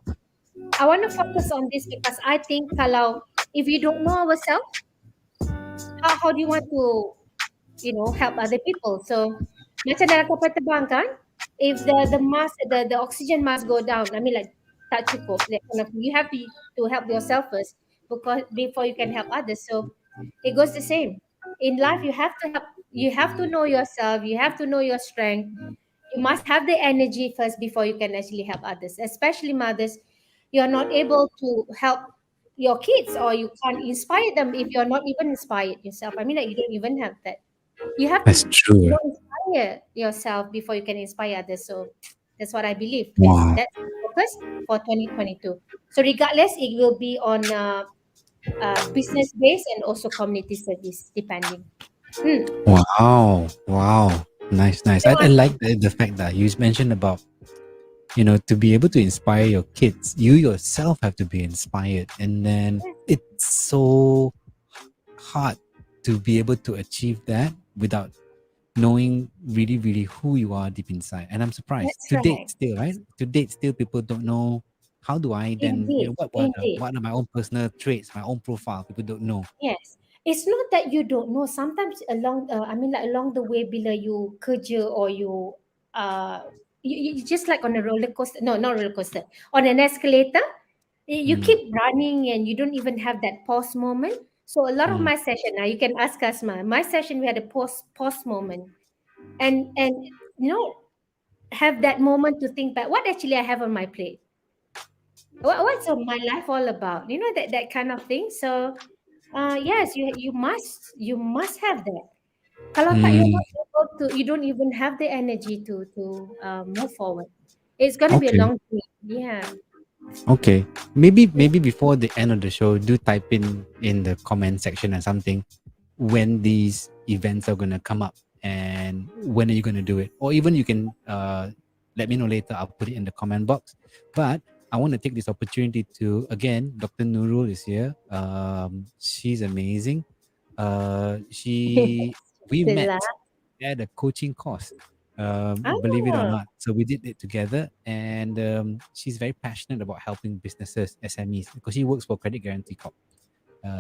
I want to focus on this because I think kalau if you don't know ourselves, how do you want to help other people? So macam dalam kapal terbang kan, if the mask the oxygen mask go down, I mean like tak cukup, that kind of, you have to help yourself first because before you can help others. So it goes the same in life. You have to know yourself, you have to know your strength. You must have the energy first before you can actually help others, especially mothers. You're not able to help your kids, or you can't inspire them if you're not even inspired yourself. I mean, like, you don't even have that. You have to That's true. inspire yourself before you can inspire others. So that's what I believe, and Wow. that's the focus for 2022. So regardless, it will be on business based and also community service, depending. Hmm. Wow. Wow. Nice, nice. So I like the fact that you mentioned about, to be able to inspire your kids, you yourself have to be inspired. And then it's so hard to be able to achieve that without knowing really, really who you are deep inside. And I'm surprised that's to date right. still, right? To date still, people don't know how do I then, Indeed, indeed. what are my own personal traits, my own profile. People don't know. Yes. It's not that you don't know. Sometimes I mean, like along the way, bila you kerja or uh, you just like on a roller coaster. No, not roller coaster. On an escalator, you Mm, keep running and you don't even have that pause moment. So a lot of mm. my session, now you can ask Asma. My session, we had a pause moment, and have that moment to think back. What actually I have on my plate? What's my life all about? That kind of thing. So yes, you must have that. Kalau tak, you're Mm. not able to. You don't even have the energy to move forward. It's gonna be a Okay. long journey. Yeah. Okay. Maybe before the end of the show, do type in the comment section or something when these events are gonna come up and when are you gonna do it, or even you can let me know later. I'll put it in the comment box. But I want to take this opportunity to, again, Dr. Nurul is here. She's amazing. She We met Itulah. at a coaching course, believe it or Ah, not. So we did it together, and she's very passionate about helping businesses, SMEs, because she works for Credit Guarantee Corp,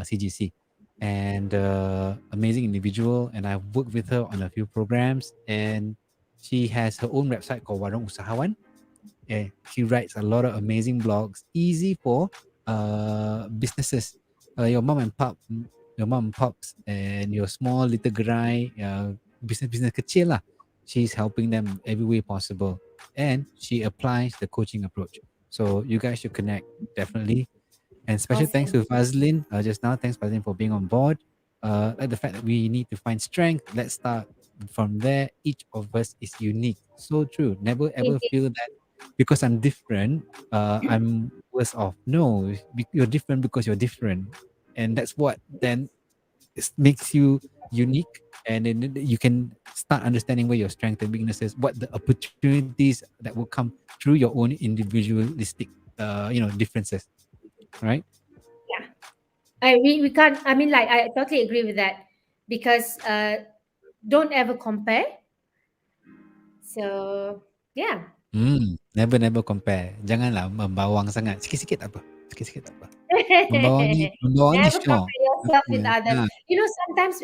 CGC, and amazing individual. And I've worked with her on a few programs, and she has her own website called Warung Usahawan. She writes a lot of amazing blogs, easy for businesses, your mom and pop, your mom and pops, and your small little gerai, business kecil lah. She's helping them every way possible, and she applies the coaching approach. So you guys should connect, definitely. And special thanks awesome. to Fazlin just now. Thanks, Fazlin, for being on board. Like the fact that we need to find strength. Let's start from there. Each of us is unique. So true. Never ever Indeed. feel that because I'm different, I'm worse off. No, you're different because you're different. And that's what then makes you unique. And then you can start understanding where your strengths and weaknesses, what the opportunities that will come through your own individualistic, differences. Right? Yeah. We can't. I mean, like, I totally agree with that because don't ever compare. So yeah. Never compare. Janganlah membawang sangat. Sikit-sikit tak apa. Sikit-sikit tak apa. Membawang ni Never syok. compare yourself with others. Ha. Sometimes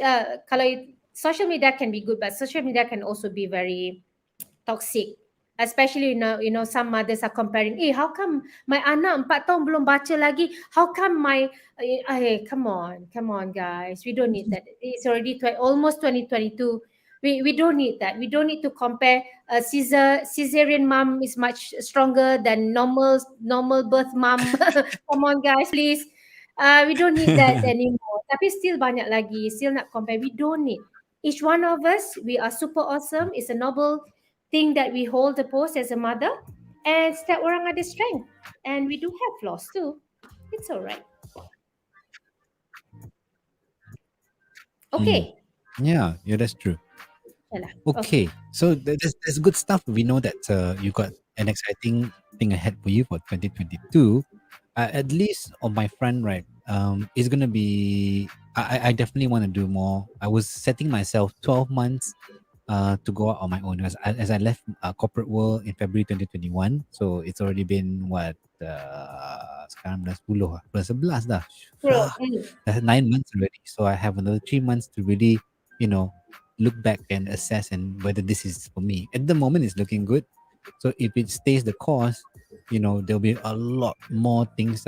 kalau social media can be good, but social media can also be very toxic. Especially some mothers are comparing, how come my anak 4 tahun belum baca lagi? How come my come on guys, we don't need that. It's already almost 2022. We don't need that. We don't need to compare. Caesarean mom is much stronger than normal birth mom. Come on guys, please. We don't need that anymore. Tapi still banyak lagi, still nak compare. We don't need. Each one of us, we are super awesome. It's a noble thing that we hold the post as a mother, and setiap orang ada strength, and we do have flaws too. It's all right. Okay. Yeah, that's true. Yalah. Okay, so there's good stuff. We know that you got an exciting thing ahead for you for 2022. At least on my front, right? It's gonna be. I definitely want to do more. I was setting myself 12 months to go out on my own as I left corporate world in February 2021. So it's already been what sekarang bulan 10 lah. Bulan 11 dah. True. That's 9 months already. So I have another 3 months to really, look back and assess and whether this is for me. At the moment it's looking good. So if it stays the course, there'll be a lot more things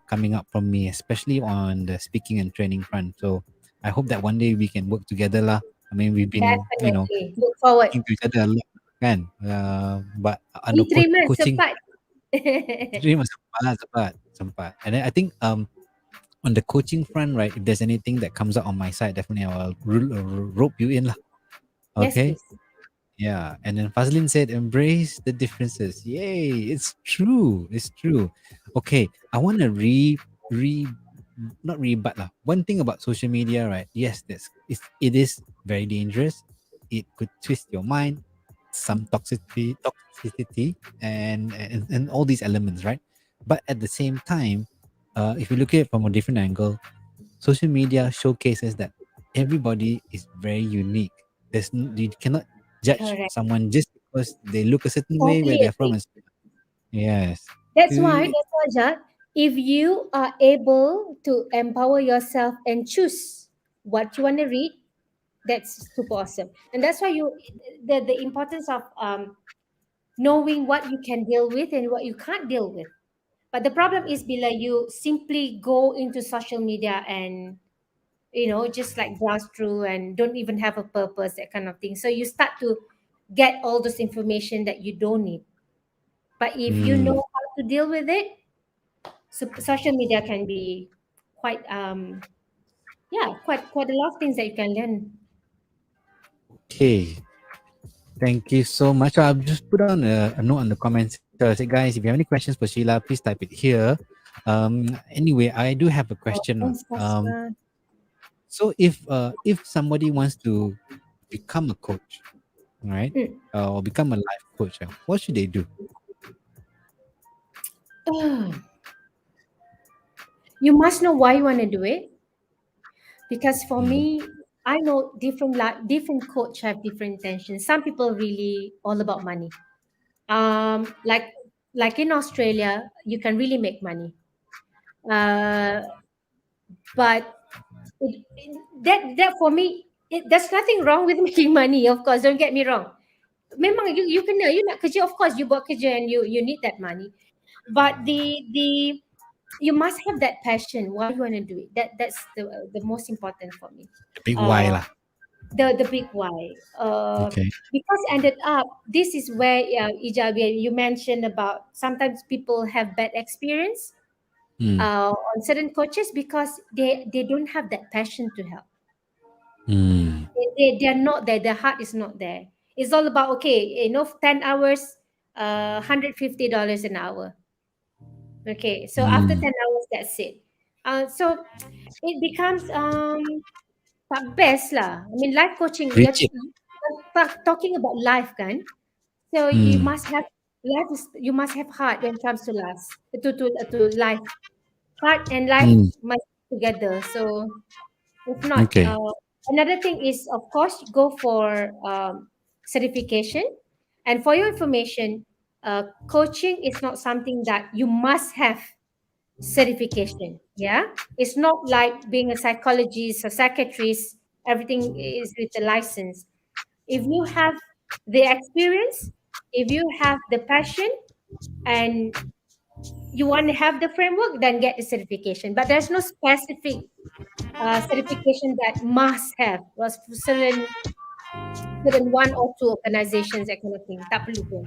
coming up from me, especially on the speaking and training front. So I hope that one day we can work together lah. I mean, we've been, Definitely. Look forward. talking to each other a lot, kan? But Ni 3 months coaching, sempat. 3 months sempat. And then I think on the coaching front, right? If there's anything that comes out on my side, definitely I'll rope you in lah. Yes, Okay. please. Yeah, and then Fazlin said, "Embrace the differences." Yay! It's true. It's true. Okay, I want to not rebut lah. One thing about social media, right? Yes, it is very dangerous. It could twist your mind, some toxicity, and all these elements, right? But at the same time, if you look at it from a different angle, social media showcases that everybody is very unique. You cannot judge Correct. someone just because they look a certain way where Totally they're from. agree. Yes. That's why, Jad, if you are able to empower yourself and choose what you want to read, that's super awesome. And that's why the importance of knowing what you can deal with and what you can't deal with. But the problem is bila you simply go into social media and just like browse through and don't even have a purpose, that kind of thing. So you start to get all this information that you don't need. But if you know how to deal with it, social media can be quite quite a lot of things that you can learn. Okay. Thank you so much. So I've just put on a note on the comments. So I said, guys, if you have any questions for Sheila, please type it here. Anyway, I do have a question. Thanks, Tasma. So if somebody wants to become a coach, right, or become a life coach, what should they do? You must know why you want to do it, because for me, I know different coach have different intentions. Some people really all about money. Like in Australia, you can really make money. But that for me, there's nothing wrong with making money. Of course, don't get me wrong. Memang you nak kerja, of course you buat kerja and you need that money. But the you must have that passion. Why you want to do it? That's the most important for me. The big why lah. The big why. Okay. Because ended up, this is where Ijabi, you mentioned about sometimes people have bad experience on certain coaches because they don't have that passion to help. They're not there. Their heart is not there. It's all about 10 hours, $150 an hour. Okay, so after 10 hours, that's it. So it becomes tak best lah. I mean, life coaching, Preach it. talking about life, kan? So you must have you must have heart when it comes to life. Heart and life must be together. So if not, Okay. another thing is, of course, go for certification. And for your information, coaching is not something that you must have certification. Yeah, it's not like being a psychologist or psychiatrist. Everything is with the license. If you have the experience, if you have the passion, and you want to have the framework, then get the certification. But there's no specific certification that must have was certain one or two organizations, that kind of thing. Tak perlu pun.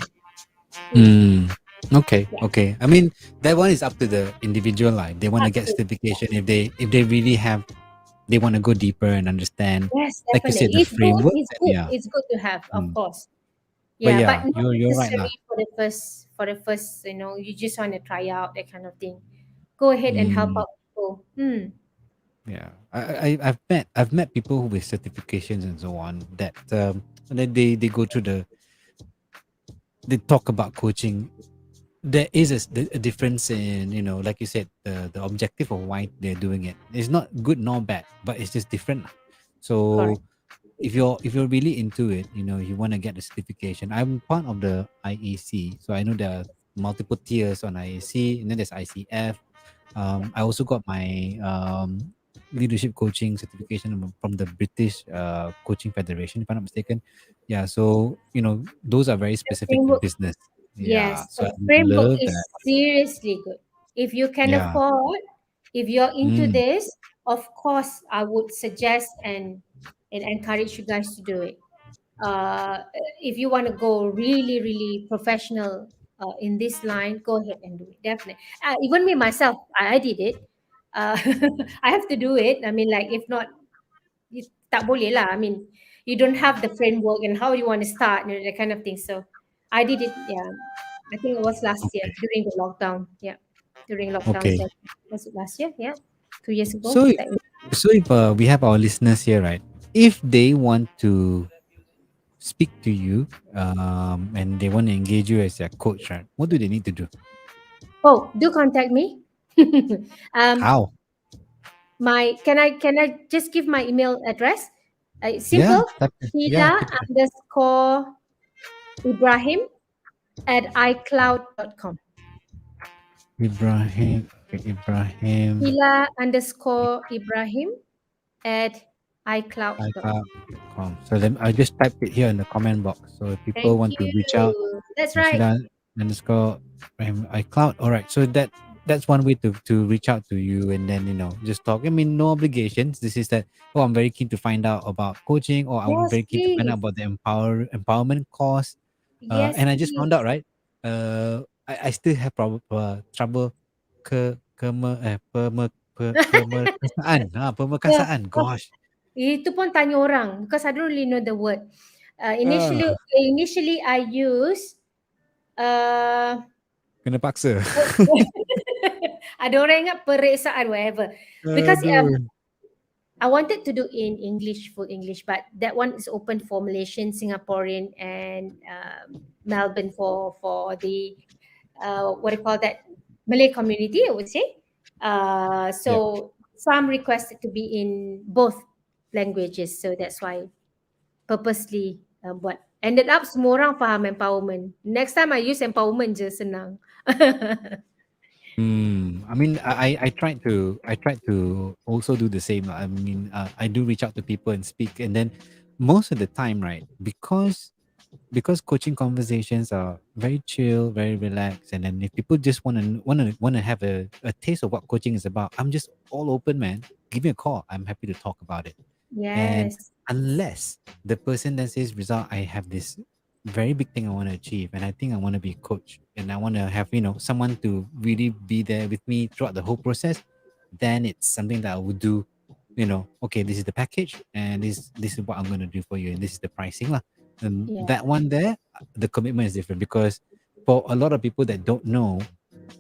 Hmm. Mm. Okay, Yeah, okay. I mean, that one is up to the individual. Like, they want to get absolutely. certification if they really have, they want to go deeper and understand. Yes, Like you said, definitely. the It's good. framework. It's Then good. yeah. It's good to have, of Mm. course. But Yeah, but yeah, not you're right lah. necessary for the first. For the first, you just want to try out that kind of thing. Go ahead and help Mm. out people. Hmm. Yeah, I've met people with certifications and so on that and then they go through they talk about coaching. There is a difference in, like you said, the objective of why they're doing it. It's not good nor bad, but it's just different lah. So Correct. if you're really into it, you want to get the certification. I'm part of the IAC, so I know there are multiple tiers on IAC, and then there's ICF. I also got my leadership coaching certification from the British Coaching Federation, if I'm not mistaken. Yeah, so those are very The specific to framework. business. Yeah, Yes, so the I framework love is that. seriously good. If you can Yeah. afford, if you're into Mm. this, of course, I would suggest and encourage you guys to do it. Uh, if you want to go really, really professional in this line, go ahead and do it. Definitely. Even me myself, I did it. Uh, I have to do it. I mean, like, if not, tak boleh lah. I mean, you don't have the framework and how you want to start, that kind of thing. So I did it. Yeah, I think it was last year Okay. during the lockdown. Yeah, during lockdown Okay. session. Was it last year? Yeah, 2 years ago. So Like, so if we have our listeners here, right? If they want to speak to you, and they want to engage you as their coach, right? What do they need to do? oh, do contact me. um, How? my can I just give my email address? It's Yeah, simple. yeah, Sheila keep it. underscore Ibrahim at icloud.com. Ibrahim. Okay, Ibrahim. Sheila underscore Ibrahim at icloud.com. iCloud.com. So then I just typed it here in the comment box. So if people Thank want to reach out, you. That's right. Sheila underscore iCloud. All right. So that's one way to reach out to you, and then just talk. I mean, no obligations. This is that. Oh, I'm very keen to find out about coaching, or I'm Yes, very keen to find out please. about the empowerment course. Yes, And I just found please. out, right. I still have trouble pemerkasaan. Yeah. Pemerkasaan. Oh, Gosh. itu pun tanya orang because I don't really know the word. Uh, Initially I use uh Kena paksa. ada orang ingat periksaan whatever. Because Aduh. I wanted to do in English, full English, but that one is open for Malaysian, Singaporean, and Melbourne for the what do you call that, Malay community, I would say. Yep. So some requested to be in both languages, so that's why purposely buat. Ended up semua orang faham empowerment. Next time I use empowerment je, senang. I mean, I tried to also do the same. I mean, I do reach out to people and speak, and then most of the time, right? Because coaching conversations are very chill, very relaxed, and then if people just want to have a taste of what coaching is about, I'm just all open, man. Give me a call. I'm happy to talk about it. And Yes. unless the person then says, Rizal, I have this very big thing I want to achieve, and I think I want to be a coach, and I want to have, someone to really be there with me throughout the whole process, then it's something that I would do. Okay, this is the package, and this is what I'm going to do for you, and this is the pricing lah. And Yeah. that one there, the commitment is different, because for a lot of people that don't know,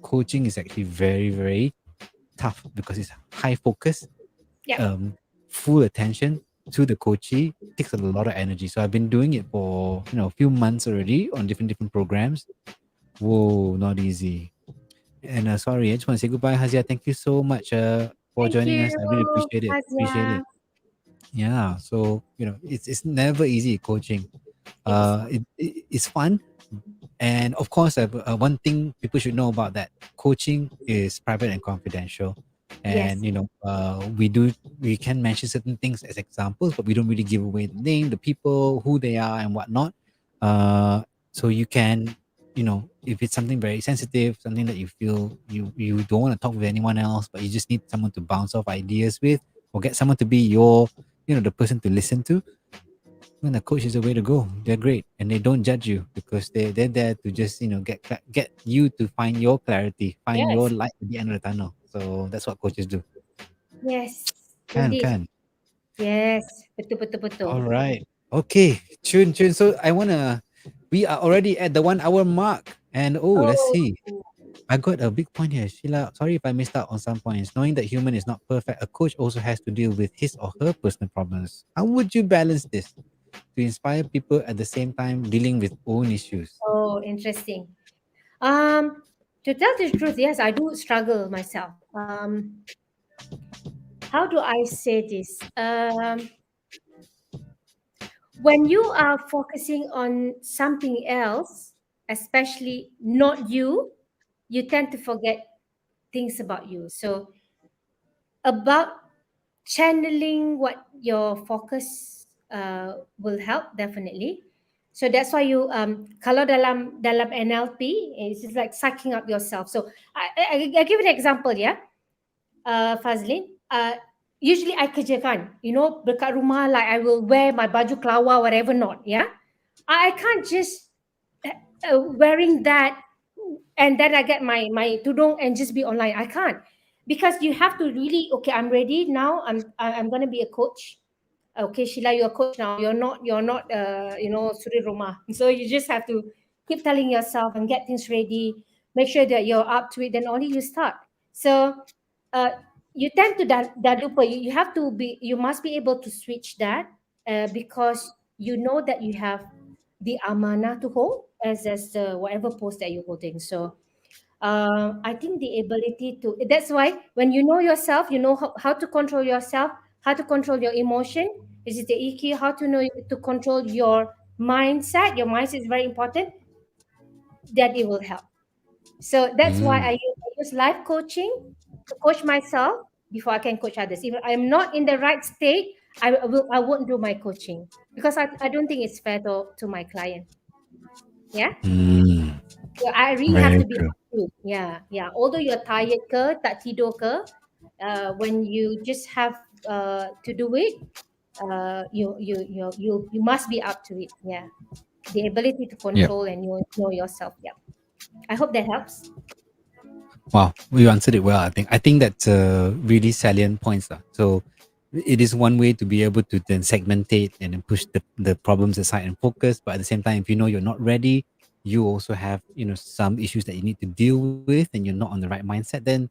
coaching is actually very, very tough, because it's high focus, Yeah. full attention to the coachee, takes a lot of energy. So I've been doing it for a few months already on different programs. Whoa, not easy. And sorry, I just want to say goodbye, Hazia. Thank you so much for Thank joining you, us. I really appreciate it. Appreciate Fazia. it. Yeah. So it's never easy coaching. Yes. It's fun. And of course, one thing people should know about that coaching is private and confidential. And Yes. we can mention certain things as examples, but we don't really give away the name, the people, who they are, and whatnot. So you can, if it's something very sensitive, something that you feel you don't want to talk with anyone else, but you just need someone to bounce off ideas with, or get someone to be your, the person to listen to, then the coach is the way to go. They're great, and they don't judge you because they're there to just get you to find your clarity, find your Yes. light at the end of the tunnel. So that's what coaches do. Yes. Can Indeed. can. Yes. Betul, betul, betul. All right. Okay, Chun. So we are already at the 1 hour mark, and let's Oh, see. I got a big point here, Sheila. Sorry if I missed out on some points. Knowing that human is not perfect, a coach also has to deal with his or her personal problems. How would you balance this to inspire people at the same time dealing with own issues? oh, interesting. Um, to tell the truth, yes, I do struggle myself. How do I say this? When you are focusing on something else, especially not you, you tend to forget things about you. So about channeling what your focus will help definitely. So that's why you kalau dalam NLP it's just like sucking up yourself. So I give an example ya, Fazlin. Usually I kerjakan, dekat rumah, like I will wear my baju kelawar whatever not, yeah. I can't just wearing that and then I get my tudung and just be online. I can't, because you have to really, okay, I'm ready now. I'm gonna be a coach. Okay, Sheila, you're a coach now. You're not suri rumah. So you just have to keep telling yourself and get things ready. Make sure that you're up to it. Then only you start. So uh, you tend to dah lupa. You have to be. You must be able to switch that because you know that you have the amanah to hold as the whatever post that you're holding. So I think the ability to, that's why when you know yourself, you know how to control yourself, how to control your emotion. Is it the EQ? How to know to control your mindset? Your mindset is very important. That it will help. So that's why Mm. I use life coaching to coach myself before I can coach others. If I'm not in the right state, I won't do my coaching because I don't think it's fair to my client. Yeah. Mm. So I really have Very to be true. up to it. Yeah, yeah. Although you're tired ke, tak tidur ke, when you just have to do it, you must be up to it. Yeah, the ability to Yep. control and know yourself. Yeah, I hope that helps. Wow, you answered it well. I think that's a really salient points. So it is one way to be able to then segmentate and then push the problems aside and focus. But at the same time, if you know you're not ready, you also have some issues that you need to deal with, and you're not on the right mindset. Then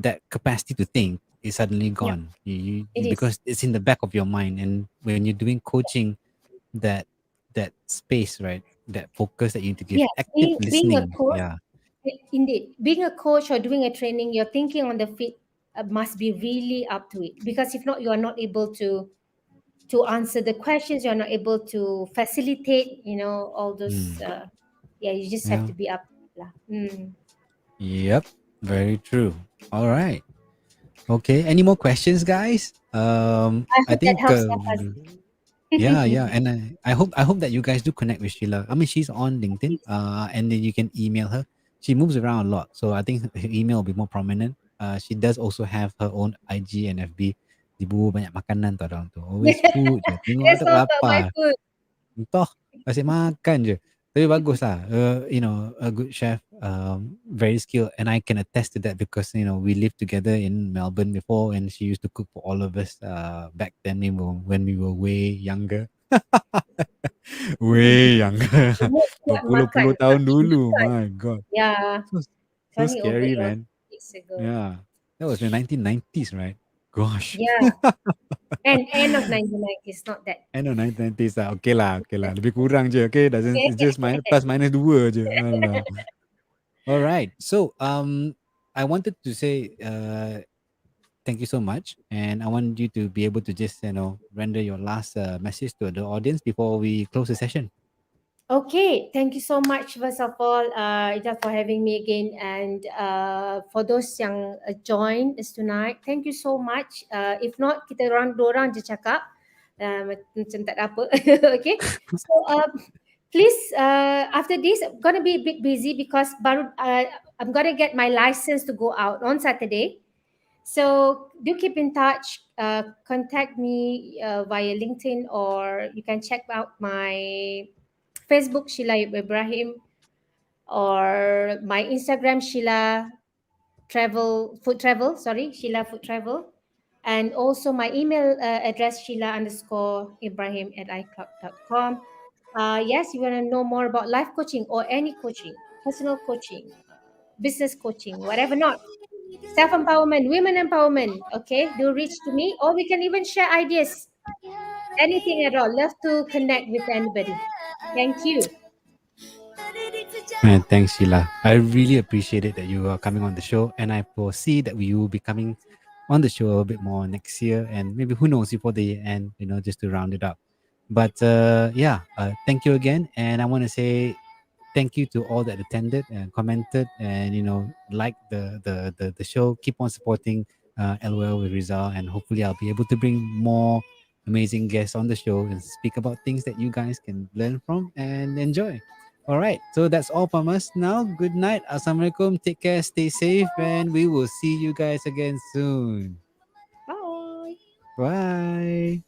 that capacity to think is suddenly Yeah, gone. it is. Because it's in the back of your mind, and when you're doing coaching, that that space, right? That focus that you need to give, Yes, active being a listening. coach, Yeah. indeed, being a coach or doing a training, your thinking on the feet must be really up to it. Because if not, you are not able to answer the questions. You're not able to facilitate, all those. Mm. Yeah, you just have Yeah. to be up lah. Yep, very true. All right. Okay. Any more questions, guys? I I hope that think helps you, Fazli. yeah, yeah, and I hope that you guys do connect with Sheila. I mean, she's on LinkedIn, Please. and then you can email her. She moves around a lot, so I think her email will be more prominent. She does also have her own IG and FB. Ibu banyak makanan tau orang tu. Always food je. Tengok That's tak all about my lapar. food. Entah, asyik makan je. Tapi bagus lah. A good chef, very skilled, and I can attest to that because we lived together in Melbourne before, and she used to cook for all of us. Back then when we were way younger, way younger, Semua siap makan. berpuluh-puluh tahun Nak dulu. makan. My God, Yeah, so it's so only over scary, man. years ago. Yeah, that was in 1990s, right? Gosh. Yeah, and end of 1990s, not that. End of 1990s lah. Okay lah, okay lah. Lebih kurang je, okay? It's just plus minus 2 je. Alah. All right. So, I wanted to say, thank you so much. And I want you to be able to just, render your last message to the audience before we close the session. Okay, thank you so much first of all, Ida, for having me again, and for those yang join us tonight, thank you so much. If not, kita orang dua orang je cakap, macam tak ada apa. Okay, so please, after this, I'm gonna be a bit busy because I'm gonna get my license to go out on Saturday. So do keep in touch. Contact me via LinkedIn, or you can check out my Facebook, Sheila Ibrahim, or my Instagram, Sheila Food Travel, and also my email address, Sheila_Ibrahim@icloud.com. Yes, you want to know more about life coaching or any coaching, personal coaching, business coaching, whatever not. Self empowerment, women empowerment. Okay, do reach to me, or we can even share ideas. Anything at all. Love to connect with anybody. Thank you. And thanks, Sheila. I really appreciate it that you are coming on the show, and I foresee that we will be coming on the show a bit more next year, and maybe who knows before the end, just to round it up. But yeah, thank you again, and I want to say thank you to all that attended and commented and like the show. Keep on supporting LOL with Rizal, and hopefully I'll be able to bring more amazing guests on the show and speak about things that you guys can learn from and enjoy. All right, so that's all from us now. Good night. Assalamualaikum. Take care, stay safe, and we will see you guys again soon. Bye. Bye.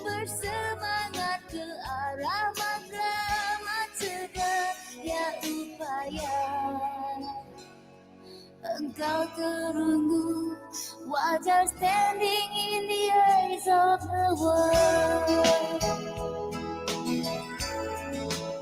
Bersemangat ke arah matlamat sedaya upaya. Engkau terunggu, wajar standing in the eyes of the world.